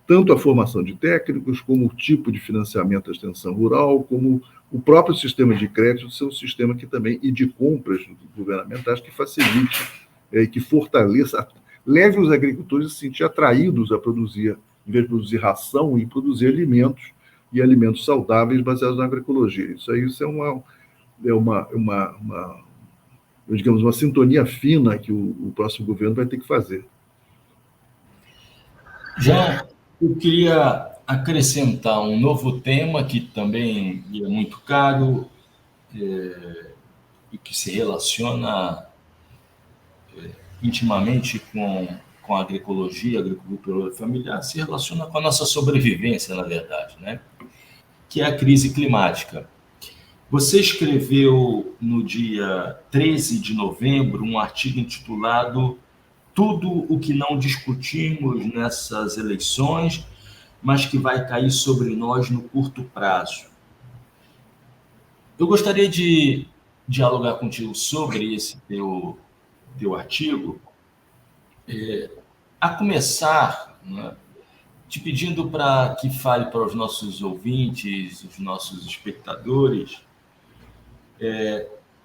tanto a formação de técnicos, como o tipo de financiamento da extensão rural, como o próprio sistema de crédito ser um sistema que também, e de compras governamentais, que facilite e que fortaleça, leve os agricultores a se sentir atraídos a produzir em vez de produzir ração, e produzir alimentos, e alimentos saudáveis baseados na agroecologia. Isso digamos, uma sintonia fina que o próximo governo vai ter que fazer. João, eu queria acrescentar um novo tema que também é muito caro e que se relaciona intimamente com a agroecologia, a agricultura familiar, se relaciona com a nossa sobrevivência, na verdade, né? Que é a crise climática. Você escreveu no dia 13 de novembro um artigo intitulado Tudo o que não discutimos nessas eleições, mas que vai cair sobre nós no curto prazo. Eu gostaria de dialogar contigo sobre esse teu artigo, a começar, né, te pedindo para que fale para os nossos ouvintes, os nossos espectadores,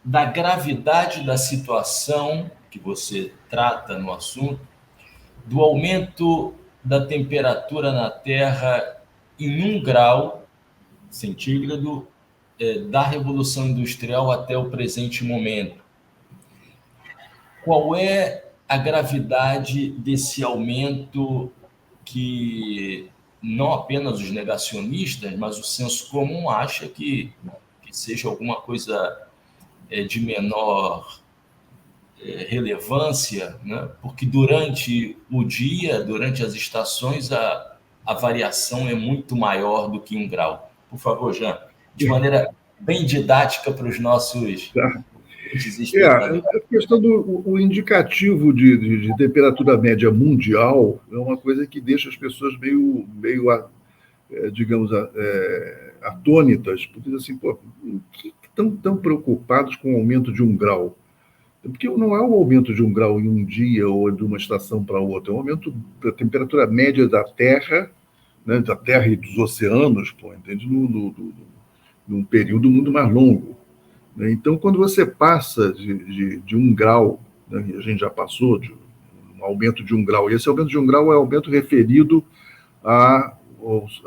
da gravidade da situação que você trata no assunto, do aumento da temperatura na Terra em 1 grau centígrado da Revolução Industrial até o presente momento. Qual é a gravidade desse aumento que não apenas os negacionistas, mas o senso comum acha que seja alguma coisa de menor relevância, né? Porque durante o dia, durante as estações, a variação é muito maior do que 1 grau. Por favor, Jean, de maneira bem didática para os nossos espectadores. A questão do indicativo de temperatura média mundial é uma coisa que deixa as pessoas meio digamos, atônitas, porque assim, pô, que estão tão preocupados com o aumento de 1 grau? Porque não é um aumento de 1 grau em um dia ou de uma estação para outra, é um aumento da temperatura média da Terra, né, da Terra e dos oceanos, pô, entende? Num período muito mais longo. Né? Então, quando você passa de 1 grau, né, a gente já passou de um aumento de 1 grau, e esse aumento de 1 grau é aumento referido aos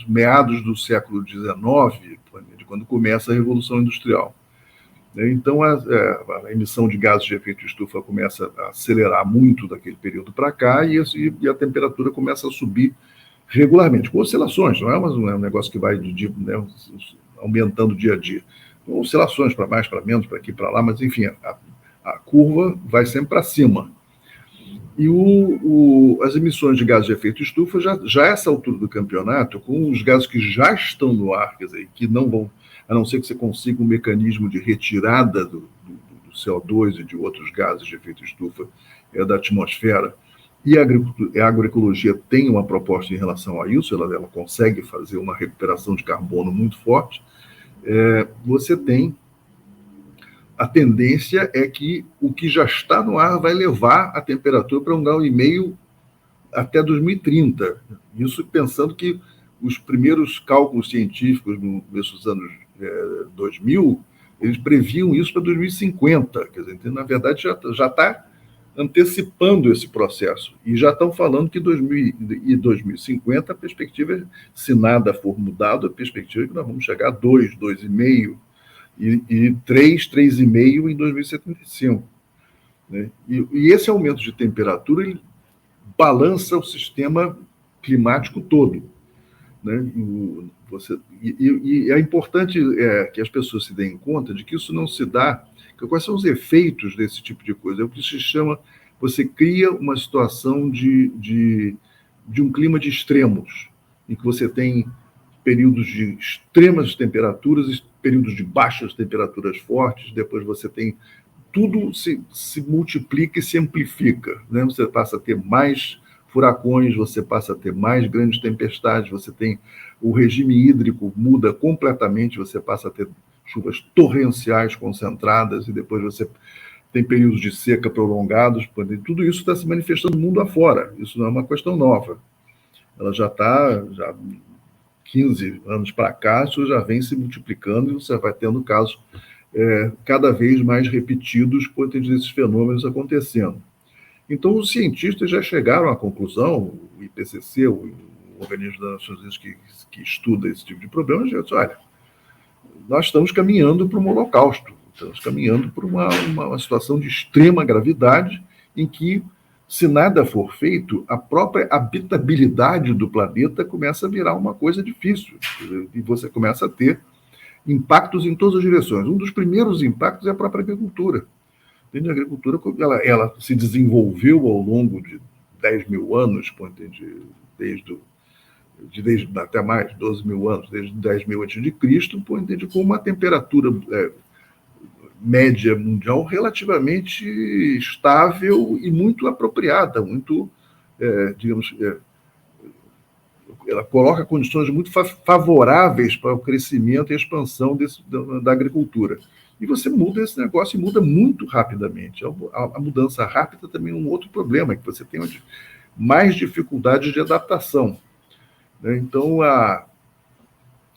meados do século XIX, quando começa a Revolução Industrial. Então, a emissão de gases de efeito estufa começa a acelerar muito daquele período para cá e a temperatura começa a subir regularmente, com oscilações, não é um negócio que vai né, aumentando dia a dia. Com oscilações para mais, para menos, para aqui, para lá, mas, enfim, a curva vai sempre para cima. E as emissões de gases de efeito estufa, já a essa altura do campeonato, com os gases que já estão no ar, quer dizer, que não vão, a não ser que você consiga um mecanismo de retirada do CO2 e de outros gases de efeito estufa da atmosfera, e a agroecologia tem uma proposta em relação a isso, ela consegue fazer uma recuperação de carbono muito forte, você tem a tendência é que o que já está no ar vai levar a temperatura para 1,5 grau até 2030. Isso pensando que os primeiros cálculos científicos no começo dos anos 2000, eles previam isso para 2050. Quer dizer, então, na verdade, já está antecipando esse processo. E já estão falando que em 2050 a perspectiva, se nada for mudado, a perspectiva é que nós vamos chegar a 2, 2,5 e 3, 3,5 em 2075. Né? E esse aumento de temperatura ele balança o sistema climático todo. Né? E é importante que as pessoas se deem conta de que isso não se dá. Quais são os efeitos desse tipo de coisa? É o que se chama, você cria uma situação de um clima de extremos, em que você tem períodos de extremas temperaturas e períodos de baixas temperaturas fortes, depois você tem tudo se multiplica e se amplifica. Né? Você passa a ter mais furacões, você passa a ter mais grandes tempestades, você tem o regime hídrico muda completamente, você passa a ter chuvas torrenciais concentradas e depois você tem períodos de seca prolongados. Tudo isso está se manifestando no mundo afora. Isso não é uma questão nova. Ela já 15 anos para cá, isso já vem se multiplicando e você vai tendo casos cada vez mais repetidos por ter esses fenômenos acontecendo. Então, os cientistas já chegaram à conclusão, o IPCC, o Organismo das Nações Unidas que estuda esse tipo de problema, já disse, olha, nós estamos caminhando para um holocausto, estamos caminhando para uma situação de extrema gravidade em que, se nada for feito, a própria habitabilidade do planeta começa a virar uma coisa difícil, e você começa a ter impactos em todas as direções. Um dos primeiros impactos é a própria agricultura. A agricultura ela se desenvolveu ao longo de 10 mil anos, desde até mais, 12 mil anos, desde 10 mil a.C., com uma temperatura média mundial relativamente estável e muito apropriada, muito, ela coloca condições muito favoráveis para o crescimento e a expansão da agricultura. E você muda esse negócio e muda muito rapidamente. A mudança rápida também é um outro problema, que você tem mais dificuldades de adaptação. Então,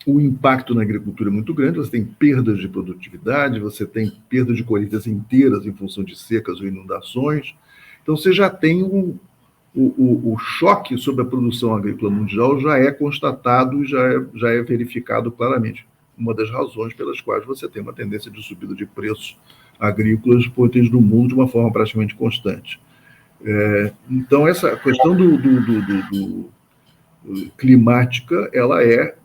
o impacto na agricultura é muito grande, você tem perdas de produtividade, você tem perda de colheitas inteiras em função de secas ou inundações. Então, você já tem o choque sobre a produção agrícola mundial já é constatado, já é verificado claramente. Uma das razões pelas quais você tem uma tendência de subida de preços agrícolas no mundo de uma forma praticamente constante. Então, essa questão climática, ela é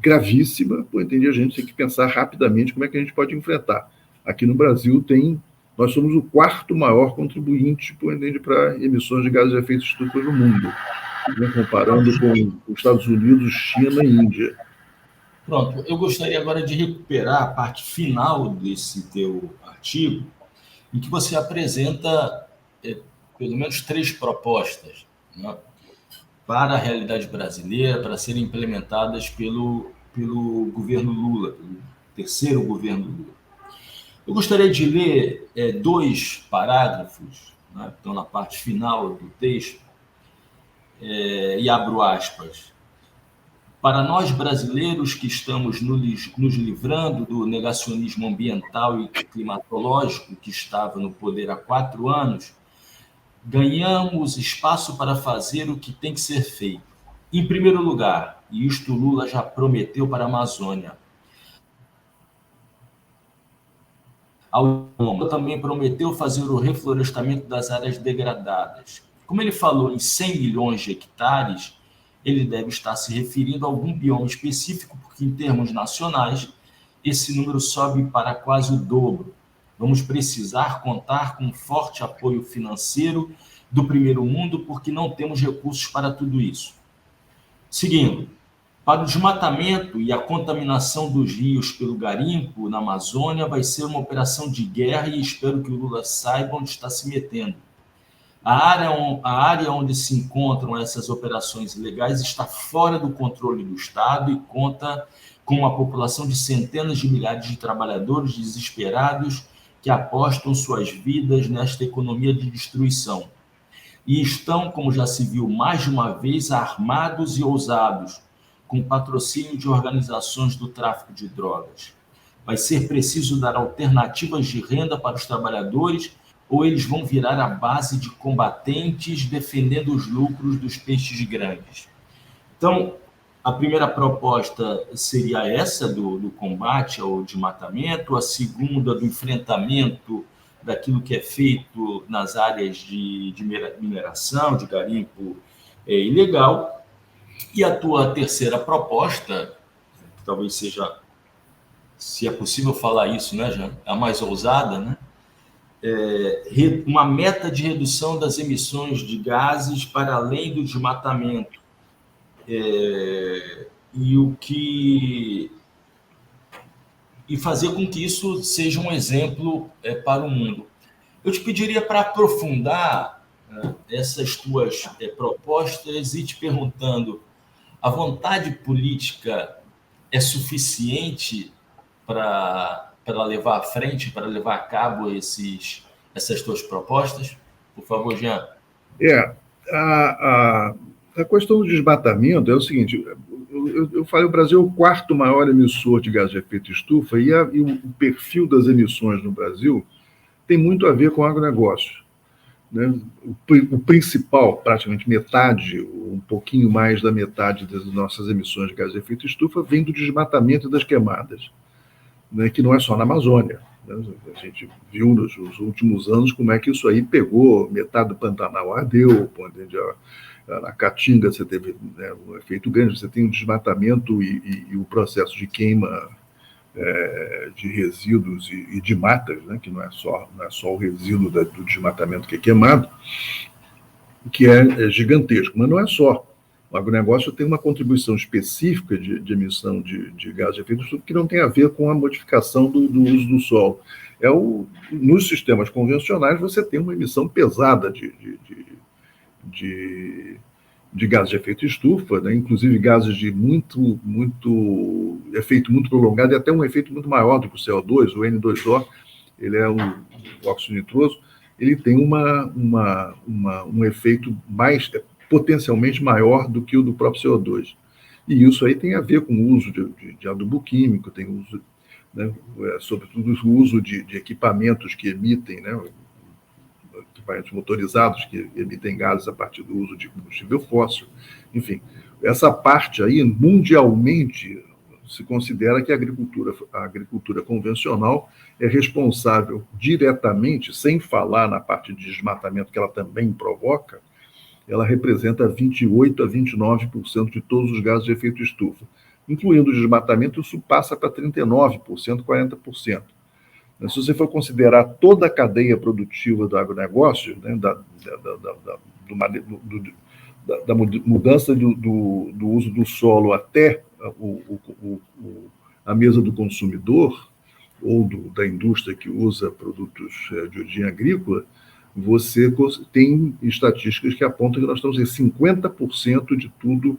gravíssima, a gente tem que pensar rapidamente como é que a gente pode enfrentar. Aqui no Brasil nós somos o quarto maior contribuinte para emissões de gases de efeito estufa no mundo, comparando com os Estados Unidos, China e Índia. Pronto, eu gostaria agora de recuperar a parte final desse teu artigo, em que você apresenta pelo menos 3 propostas, né, para a realidade brasileira, para serem implementadas pelo governo Lula, pelo terceiro governo Lula. Eu gostaria de ler 2 parágrafos, né, que estão na parte final do texto, e abro aspas. Para nós brasileiros que estamos nos livrando do negacionismo ambiental e climatológico que estava no poder há 4 anos, ganhamos espaço para fazer o que tem que ser feito. Em primeiro lugar, e isto Lula já prometeu para a Amazônia, Lula também prometeu fazer o reflorestamento das áreas degradadas. Como ele falou em 100 milhões de hectares, ele deve estar se referindo a algum bioma específico, porque em termos nacionais, esse número sobe para quase o dobro. Vamos precisar contar com um forte apoio financeiro do primeiro mundo, porque não temos recursos para tudo isso. Seguindo, para o desmatamento e a contaminação dos rios pelo garimpo na Amazônia vai ser uma operação de guerra e espero que o Lula saiba onde está se metendo. A área onde se encontram essas operações ilegais está fora do controle do Estado e conta com uma população de centenas de milhares de trabalhadores desesperados que apostam suas vidas nesta economia de destruição. E estão, como já se viu mais de uma vez, armados e ousados, com patrocínio de organizações do tráfico de drogas. Vai ser preciso dar alternativas de renda para os trabalhadores ou eles vão virar a base de combatentes defendendo os lucros dos peixes grandes. Então, a primeira proposta seria essa do combate ao desmatamento, a segunda do enfrentamento daquilo que é feito nas áreas de mineração, de garimpo ilegal, e a tua terceira proposta, que talvez seja, se é possível falar isso, né, Jean, a mais ousada, né? Uma meta de redução das emissões de gases para além do desmatamento. E fazer com que isso seja um exemplo para o mundo. Eu te pediria para aprofundar essas tuas propostas e te perguntando, a vontade política é suficiente para levar à frente, para levar a cabo essas tuas propostas? Por favor, Jean. A questão do desmatamento é o seguinte, eu falei, o Brasil é o quarto maior emissor de gás de efeito estufa e o perfil das emissões no Brasil tem muito a ver com o agronegócio. né? O principal, praticamente metade, um pouquinho mais da metade das nossas emissões de gás de efeito estufa vem do desmatamento e das queimadas, né? Que não é só na Amazônia, né? A gente viu nos últimos anos como é que isso aí pegou, metade do Pantanal ardeu, na Caatinga você teve, né, um efeito grande, você tem o desmatamento e o processo de queima de resíduos e de matas, né, que não é só o resíduo do desmatamento que é queimado, que é gigantesco, mas não é só. O agronegócio tem uma contribuição específica de emissão de gás de efeito estufa que não tem a ver com a modificação do uso do solo. Nos sistemas convencionais, você tem uma emissão pesada de gases de efeito estufa, né? Inclusive gases de efeito muito prolongado e até um efeito muito maior do que o CO2, o N2O, ele é o óxido nitroso, ele tem um efeito potencialmente maior do que o do próprio CO2. E isso aí tem a ver com o uso de adubo químico, tem uso, né, sobretudo o uso de equipamentos que emitem, né, equipamentos motorizados que emitem gases a partir do uso de combustível fóssil. Enfim, essa parte aí, mundialmente, se considera que a agricultura convencional é responsável diretamente, sem falar na parte de desmatamento que ela também provoca, ela representa 28% a 29% de todos os gases de efeito estufa. Incluindo o desmatamento, isso passa para 39%, 40%. Se você for considerar toda a cadeia produtiva do agronegócio, né, da mudança do uso do solo até a mesa do consumidor, ou da indústria que usa produtos de origem agrícola, você tem estatísticas que apontam que nós estamos em 50% de tudo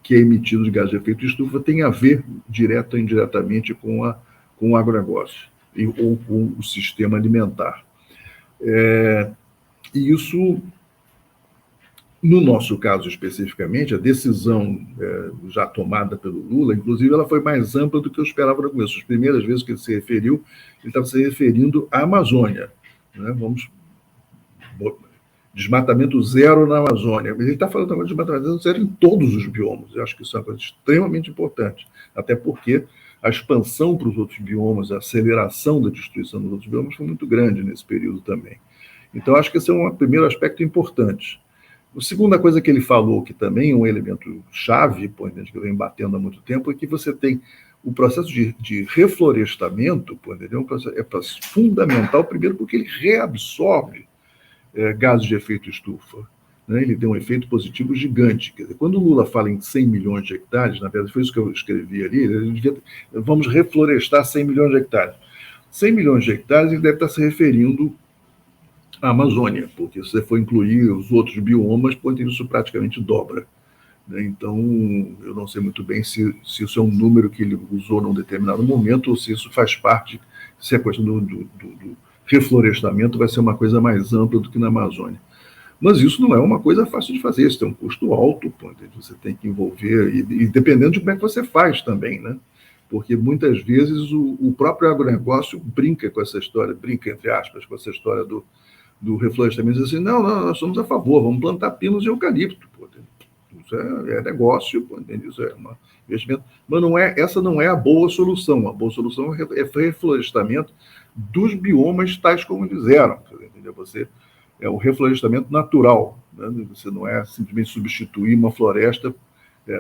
que é emitido de gás de efeito estufa tem a ver, direto ou indiretamente, com o agronegócio ou com o sistema alimentar. E isso, no nosso caso especificamente, a decisão já tomada pelo Lula, inclusive, ela foi mais ampla do que eu esperava no começo. As primeiras vezes que ele se referiu, ele estava se referindo à Amazônia, né? Desmatamento zero na Amazônia. Ele está falando também de desmatamento zero em todos os biomas. Eu acho que isso é uma coisa extremamente importante, até porque a expansão para os outros biomas, a aceleração da destruição dos outros biomas foi muito grande nesse período também. Então, acho que esse é um primeiro aspecto importante. A segunda coisa que ele falou, que também é um elemento chave, que eu venho batendo há muito tempo, é que você tem o processo de reflorestamento, é um processo fundamental, primeiro porque ele reabsorve gases de efeito estufa, né? Ele tem um efeito positivo gigante. Quer dizer, quando o Lula fala em 100 milhões de hectares, na verdade foi isso que eu escrevi ali, vamos reflorestar 100 milhões de hectares. 100 milhões de hectares ele deve estar se referindo à Amazônia, porque se você for incluir os outros biomas, isso praticamente dobra, né? Então, eu não sei muito bem se isso é um número que ele usou num determinado momento ou se isso faz parte, se a questão do reflorestamento vai ser uma coisa mais ampla do que na Amazônia. Mas isso não é uma coisa fácil de fazer, isso tem um custo alto, você tem que envolver, e dependendo de como é que você faz também, né? Porque muitas vezes o próprio agronegócio brinca com essa história, brinca, entre aspas, com essa história do reflorestamento, diz assim, não, nós somos a favor, vamos plantar pinos e eucalipto, isso é negócio, isso é um investimento, mas essa não é a boa solução. A boa solução é reflorestamento dos biomas tais como eles eram, entendeu? É o reflorestamento natural, né? Você não é simplesmente substituir uma floresta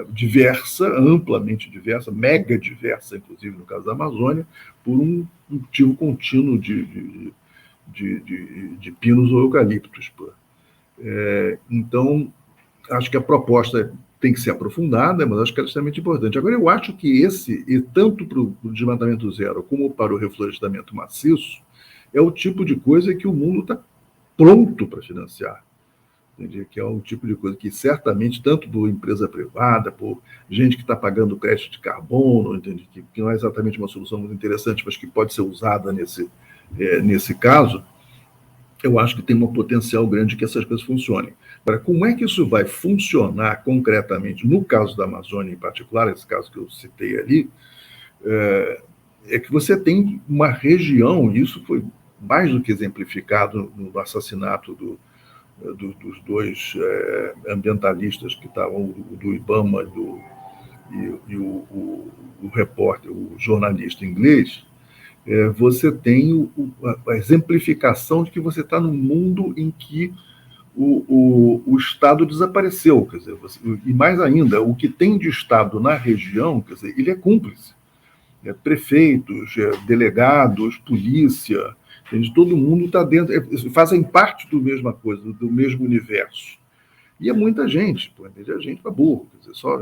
diversa, amplamente diversa, mega diversa, inclusive no caso da Amazônia, por um cultivo contínuo de pinos ou eucaliptos. Então, acho que a proposta tem que ser aprofundada, mas acho que é extremamente importante. Agora, eu acho que tanto para o desmatamento zero como para o reflorestamento maciço, é o tipo de coisa que o mundo está pronto para financiar. Entendi? Que é um tipo de coisa que certamente, tanto por empresa privada, por gente que está pagando crédito de carbono, entendi? Que não é exatamente uma solução muito interessante, mas que pode ser usada nesse caso, eu acho que tem um potencial grande que essas coisas funcionem. Agora, como é que isso vai funcionar concretamente, no caso da Amazônia em particular, esse caso que eu citei ali, é que você tem uma região, e isso foi mais do que exemplificado no assassinato dos dois ambientalistas que estavam, do IBAMA e o repórter, o jornalista inglês, você tem a exemplificação de que você está num mundo em que o Estado desapareceu. Quer dizer, e mais ainda, o que tem de Estado na região, quer dizer, ele é cúmplice. Prefeitos, delegados, polícia, todo mundo está dentro, fazem parte do mesma coisa, do mesmo universo. E é muita gente, é gente para burro, quer dizer, só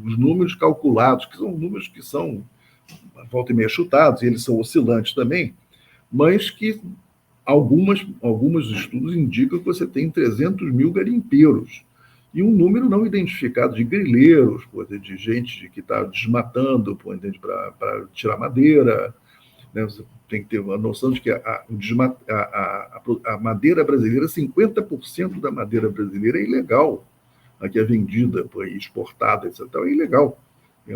os números calculados, que são números que são volta e meia chutados, e eles são oscilantes também, mas que alguns estudos indicam que você tem 300 mil garimpeiros e um número não identificado de grileiros, de gente que está desmatando para tirar madeira. Né? Você tem que ter uma noção de que a madeira brasileira, 50% da madeira brasileira é ilegal, a que é vendida, exportada, etc. É ilegal.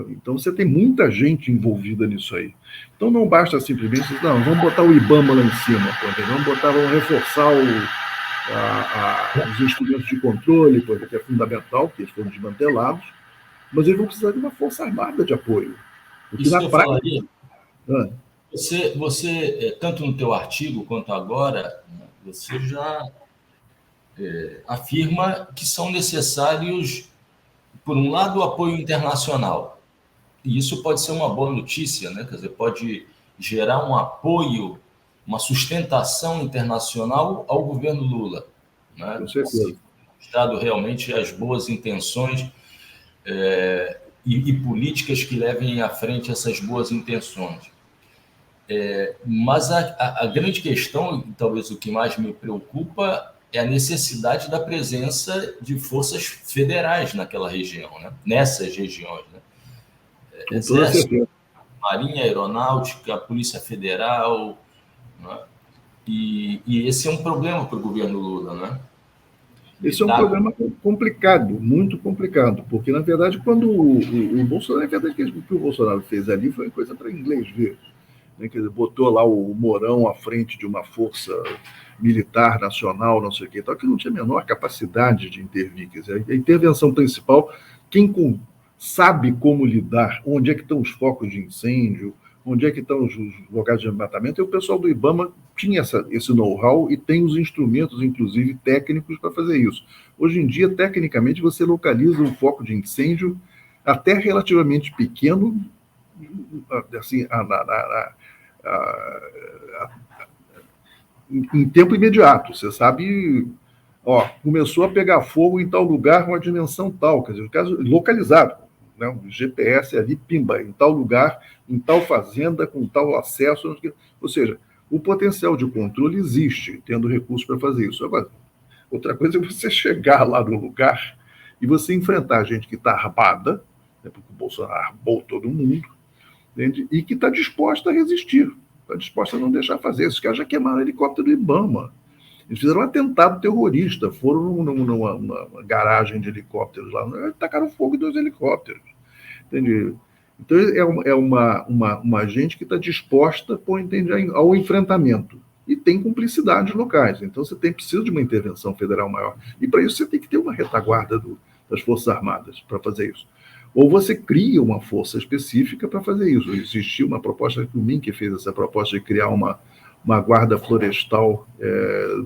Então, você tem muita gente envolvida nisso aí. Então, não basta simplesmente dizer, não, vamos botar o IBAMA lá em cima, vamos reforçar os instrumentos de controle, que é fundamental, que eles foram desmantelados, mas eles vão precisar de uma força armada de apoio. Porque isso que eu falaria, você, tanto no teu artigo quanto agora, você já afirma que são necessários, por um lado, o apoio internacional. E isso pode ser uma boa notícia, né? Quer dizer, pode gerar um apoio, uma sustentação internacional ao governo Lula. Né? Com certeza. Mostrado realmente as boas intenções e políticas que levem à frente essas boas intenções. Mas a grande questão, talvez o que mais me preocupa, é a necessidade da presença de forças federais naquela região, né? Nessas regiões. Né? Exército, Marinha, Aeronáutica, Polícia Federal, né? E esse é um problema para o governo Lula, né? Esse é um problema complicado, muito complicado, porque, na verdade, quando o Bolsonaro, na verdade, o que o Bolsonaro fez ali foi coisa para inglês ver. Né? Quer dizer, botou lá o Mourão à frente de uma força militar nacional, não sei o quê, tal, que não tinha a menor capacidade de intervir. Quer dizer, a intervenção principal, quem sabe como lidar, onde é que estão os focos de incêndio, onde é que estão os locais de desmatamento, e o pessoal do IBAMA tinha esse know-how e tem os instrumentos, inclusive técnicos, para fazer isso. Hoje em dia, tecnicamente, você localiza um foco de incêndio até relativamente pequeno, assim, em tempo imediato. Você sabe, começou a pegar fogo em tal lugar com a dimensão tal, quer dizer, o caso localizado, né? O GPS ali, pimba, em tal lugar, em tal fazenda, com tal acesso, ou seja, o potencial de controle existe, tendo recursos para fazer isso. Agora, outra coisa é você chegar lá no lugar e você enfrentar gente que está armada, né, porque o Bolsonaro armou todo mundo, entende? E que está disposta a resistir, está disposta a não deixar fazer. Esses caras já queimaram helicóptero do IBAMA. Eles fizeram um atentado terrorista, foram numa garagem de helicópteros lá, tacaram fogo em 2 helicópteros. Entende? Então, é uma gente que está disposta ao enfrentamento. E tem cumplicidades locais. Então, você precisa de uma intervenção federal maior. E, para isso, você tem que ter uma retaguarda das Forças Armadas para fazer isso. Ou você cria uma força específica para fazer isso. Existiu uma proposta, o Mink fez essa proposta de criar uma guarda florestal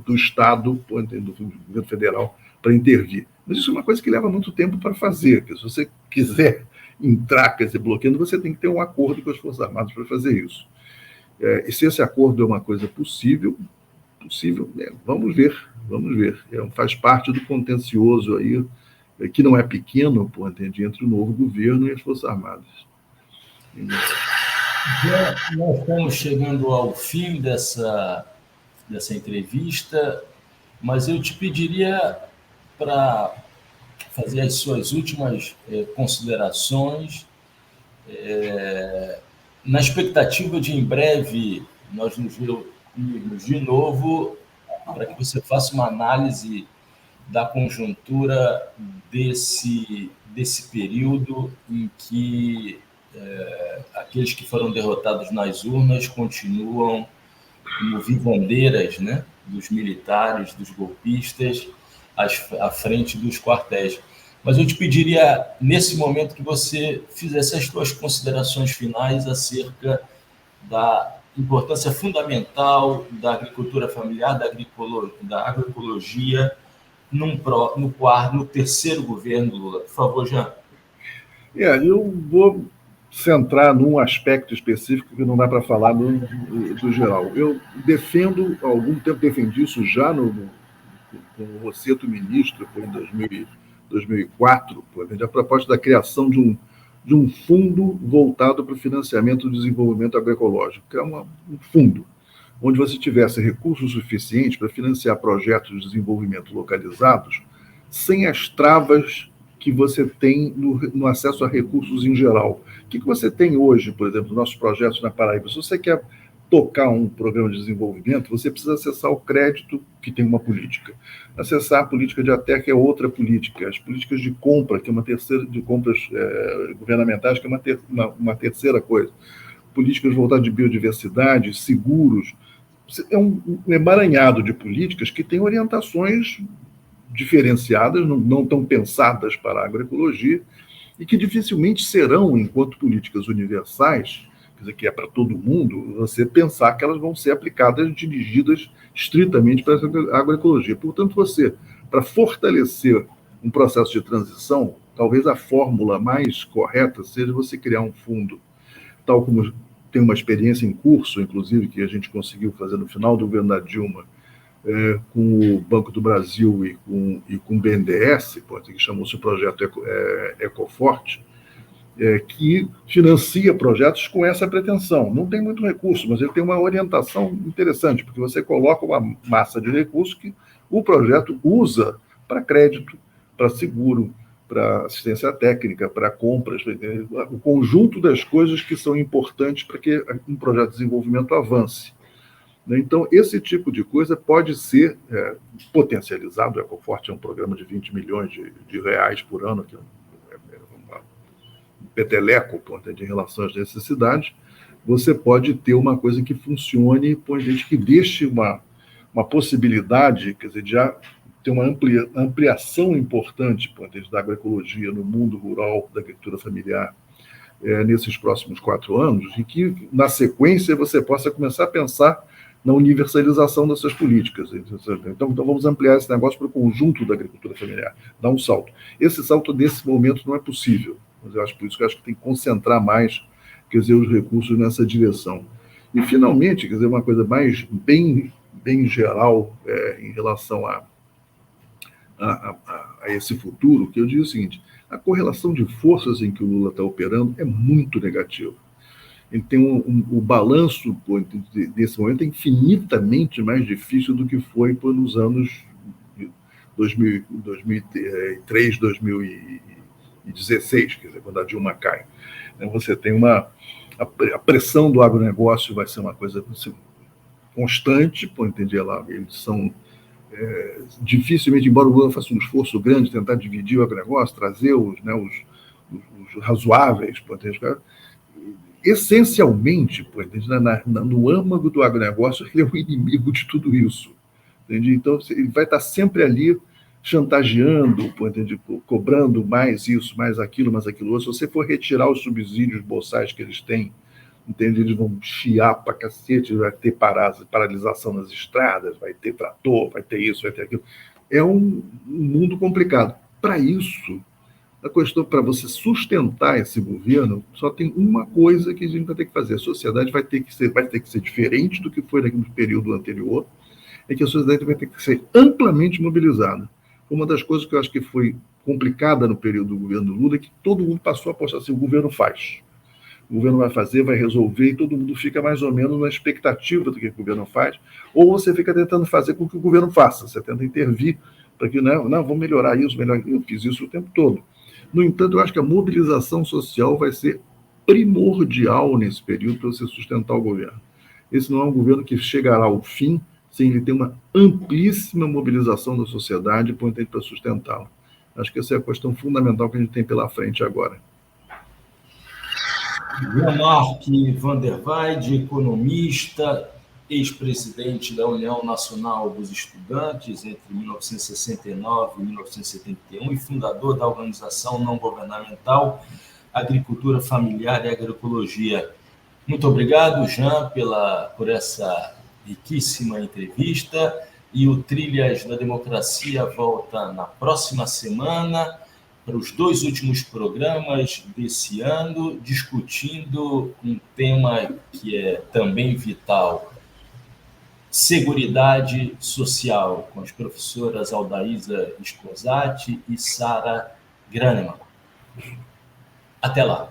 do Estado, do governo federal, para intervir. Mas isso é uma coisa que leva muito tempo para fazer. Porque se você quiser entrar, quer dizer, bloqueando, você tem que ter um acordo com as Forças Armadas para fazer isso. E se esse acordo é uma coisa possível, vamos ver. Faz parte do contencioso aí, que não é pequeno, entre o novo governo e as Forças Armadas. Nós estamos chegando ao fim dessa entrevista, mas eu te pediria para fazer as suas últimas considerações, na expectativa de, em breve, nós nos reunirmos de novo para que você faça uma análise da conjuntura desse período em que aqueles que foram derrotados nas urnas continuam como vivandeiras, né, dos militares, dos golpistas, à frente dos quartéis. Mas eu te pediria, nesse momento, que você fizesse as suas considerações finais acerca da importância fundamental da agricultura familiar, da agroecologia, no terceiro governo Lula. Por favor, Jean. Eu vou centrar num aspecto específico que não dá para falar do geral. Eu defendo, há algum tempo defendi isso já com o Rosseto ministro, foi em 2004, a proposta da criação de um fundo voltado para o financiamento do desenvolvimento agroecológico, que é um fundo onde você tivesse recursos suficientes para financiar projetos de desenvolvimento localizados sem as travas que você tem no acesso a recursos em geral. O que você tem hoje, por exemplo, nos nossos projetos na Paraíba? Se você quer tocar um programa de desenvolvimento, você precisa acessar o crédito, que tem uma política. Acessar a política de ATER, que é outra política. As políticas de compra, que é uma terceira, de compras governamentais, que é uma terceira coisa. Políticas voltadas de biodiversidade, seguros. É um emaranhado de políticas que tem orientações diferenciadas, não tão pensadas para a agroecologia, e que dificilmente serão, enquanto políticas universais, quer dizer, que é para todo mundo, você pensar que elas vão ser aplicadas, dirigidas estritamente para a agroecologia. Portanto, para fortalecer um processo de transição, talvez a fórmula mais correta seja você criar um fundo, tal como tem uma experiência em curso, inclusive, que a gente conseguiu fazer no final do governo da Dilma, com o Banco do Brasil e com o BNDES, que chamou-se o projeto Ecoforte, que financia projetos com essa pretensão. Não tem muito recurso, mas ele tem uma orientação interessante, porque você coloca uma massa de recursos que o projeto usa para crédito, para seguro, para assistência técnica, para compras, o conjunto das coisas que são importantes para que um projeto de desenvolvimento avance. Então, esse tipo de coisa pode ser potencializado. O Ecoforte é um programa de 20 milhões de reais por ano, que é um peteleco em relação às necessidades. Você pode ter uma coisa que funcione, que deixe uma possibilidade, quer dizer, de já ter uma ampliação importante da agroecologia no mundo rural, da agricultura familiar, nesses próximos 4 anos, e que, na sequência, você possa começar a pensar na universalização dessas políticas. Então vamos ampliar esse negócio para o conjunto da agricultura familiar, dar um salto. Esse salto, nesse momento, não é possível, mas eu acho por isso que eu acho que tem que concentrar mais, quer dizer, os recursos nessa direção. E, finalmente, quer dizer, uma coisa mais bem geral em relação a esse futuro, que eu digo o seguinte: a correlação de forças em que o Lula está operando é muito negativa. Ele tem o balanço desse momento é infinitamente mais difícil do que foi nos anos 2003, 2016, quer dizer, quando a Dilma cai. Você tem a pressão do agronegócio vai ser uma coisa assim, constante, por entender lá, eles são dificilmente, embora o Lula faça um esforço grande tentar dividir o agronegócio, trazer os razoáveis, por entender, essencialmente, no âmago do agronegócio, ele é o inimigo de tudo isso. Entende? Então, ele vai estar sempre ali chantageando, cobrando mais isso, mais aquilo outro. Se você for retirar os subsídios bolsais que eles têm, entende? Eles vão chiar para cacete, vai ter paralisação nas estradas, vai ter trator, vai ter isso, vai ter aquilo. É um mundo complicado. Para isso, a questão, para você sustentar esse governo, só tem uma coisa que a gente vai ter que fazer. A sociedade vai ter que ser diferente do que foi no período anterior, é que a sociedade vai ter que ser amplamente mobilizada. Uma das coisas que eu acho que foi complicada no período do governo Lula é que todo mundo passou a apostar assim: o governo faz. O governo vai fazer, vai resolver, e todo mundo fica mais ou menos na expectativa do que o governo faz, ou você fica tentando fazer com que o governo faça, você tenta intervir para que, não, vamos melhorar isso, eu fiz isso o tempo todo. No entanto, eu acho que a mobilização social vai ser primordial nesse período para você sustentar o governo. Esse não é um governo que chegará ao fim sem ele ter uma amplíssima mobilização da sociedade para sustentá-lo. Acho que essa é a questão fundamental que a gente tem pela frente agora. Jean-Marc van der Weyde, economista, ex-presidente da União Nacional dos Estudantes entre 1969 e 1971 e fundador da organização não governamental Agricultura Familiar e Agroecologia. Muito obrigado, Jean, por essa riquíssima entrevista. E o Trilhas da Democracia volta na próxima semana para os 2 últimos programas desse ano, discutindo um tema que é também vital: Seguridade Social, com as professoras Aldaísa Scosati e Sara Graneman. Até lá.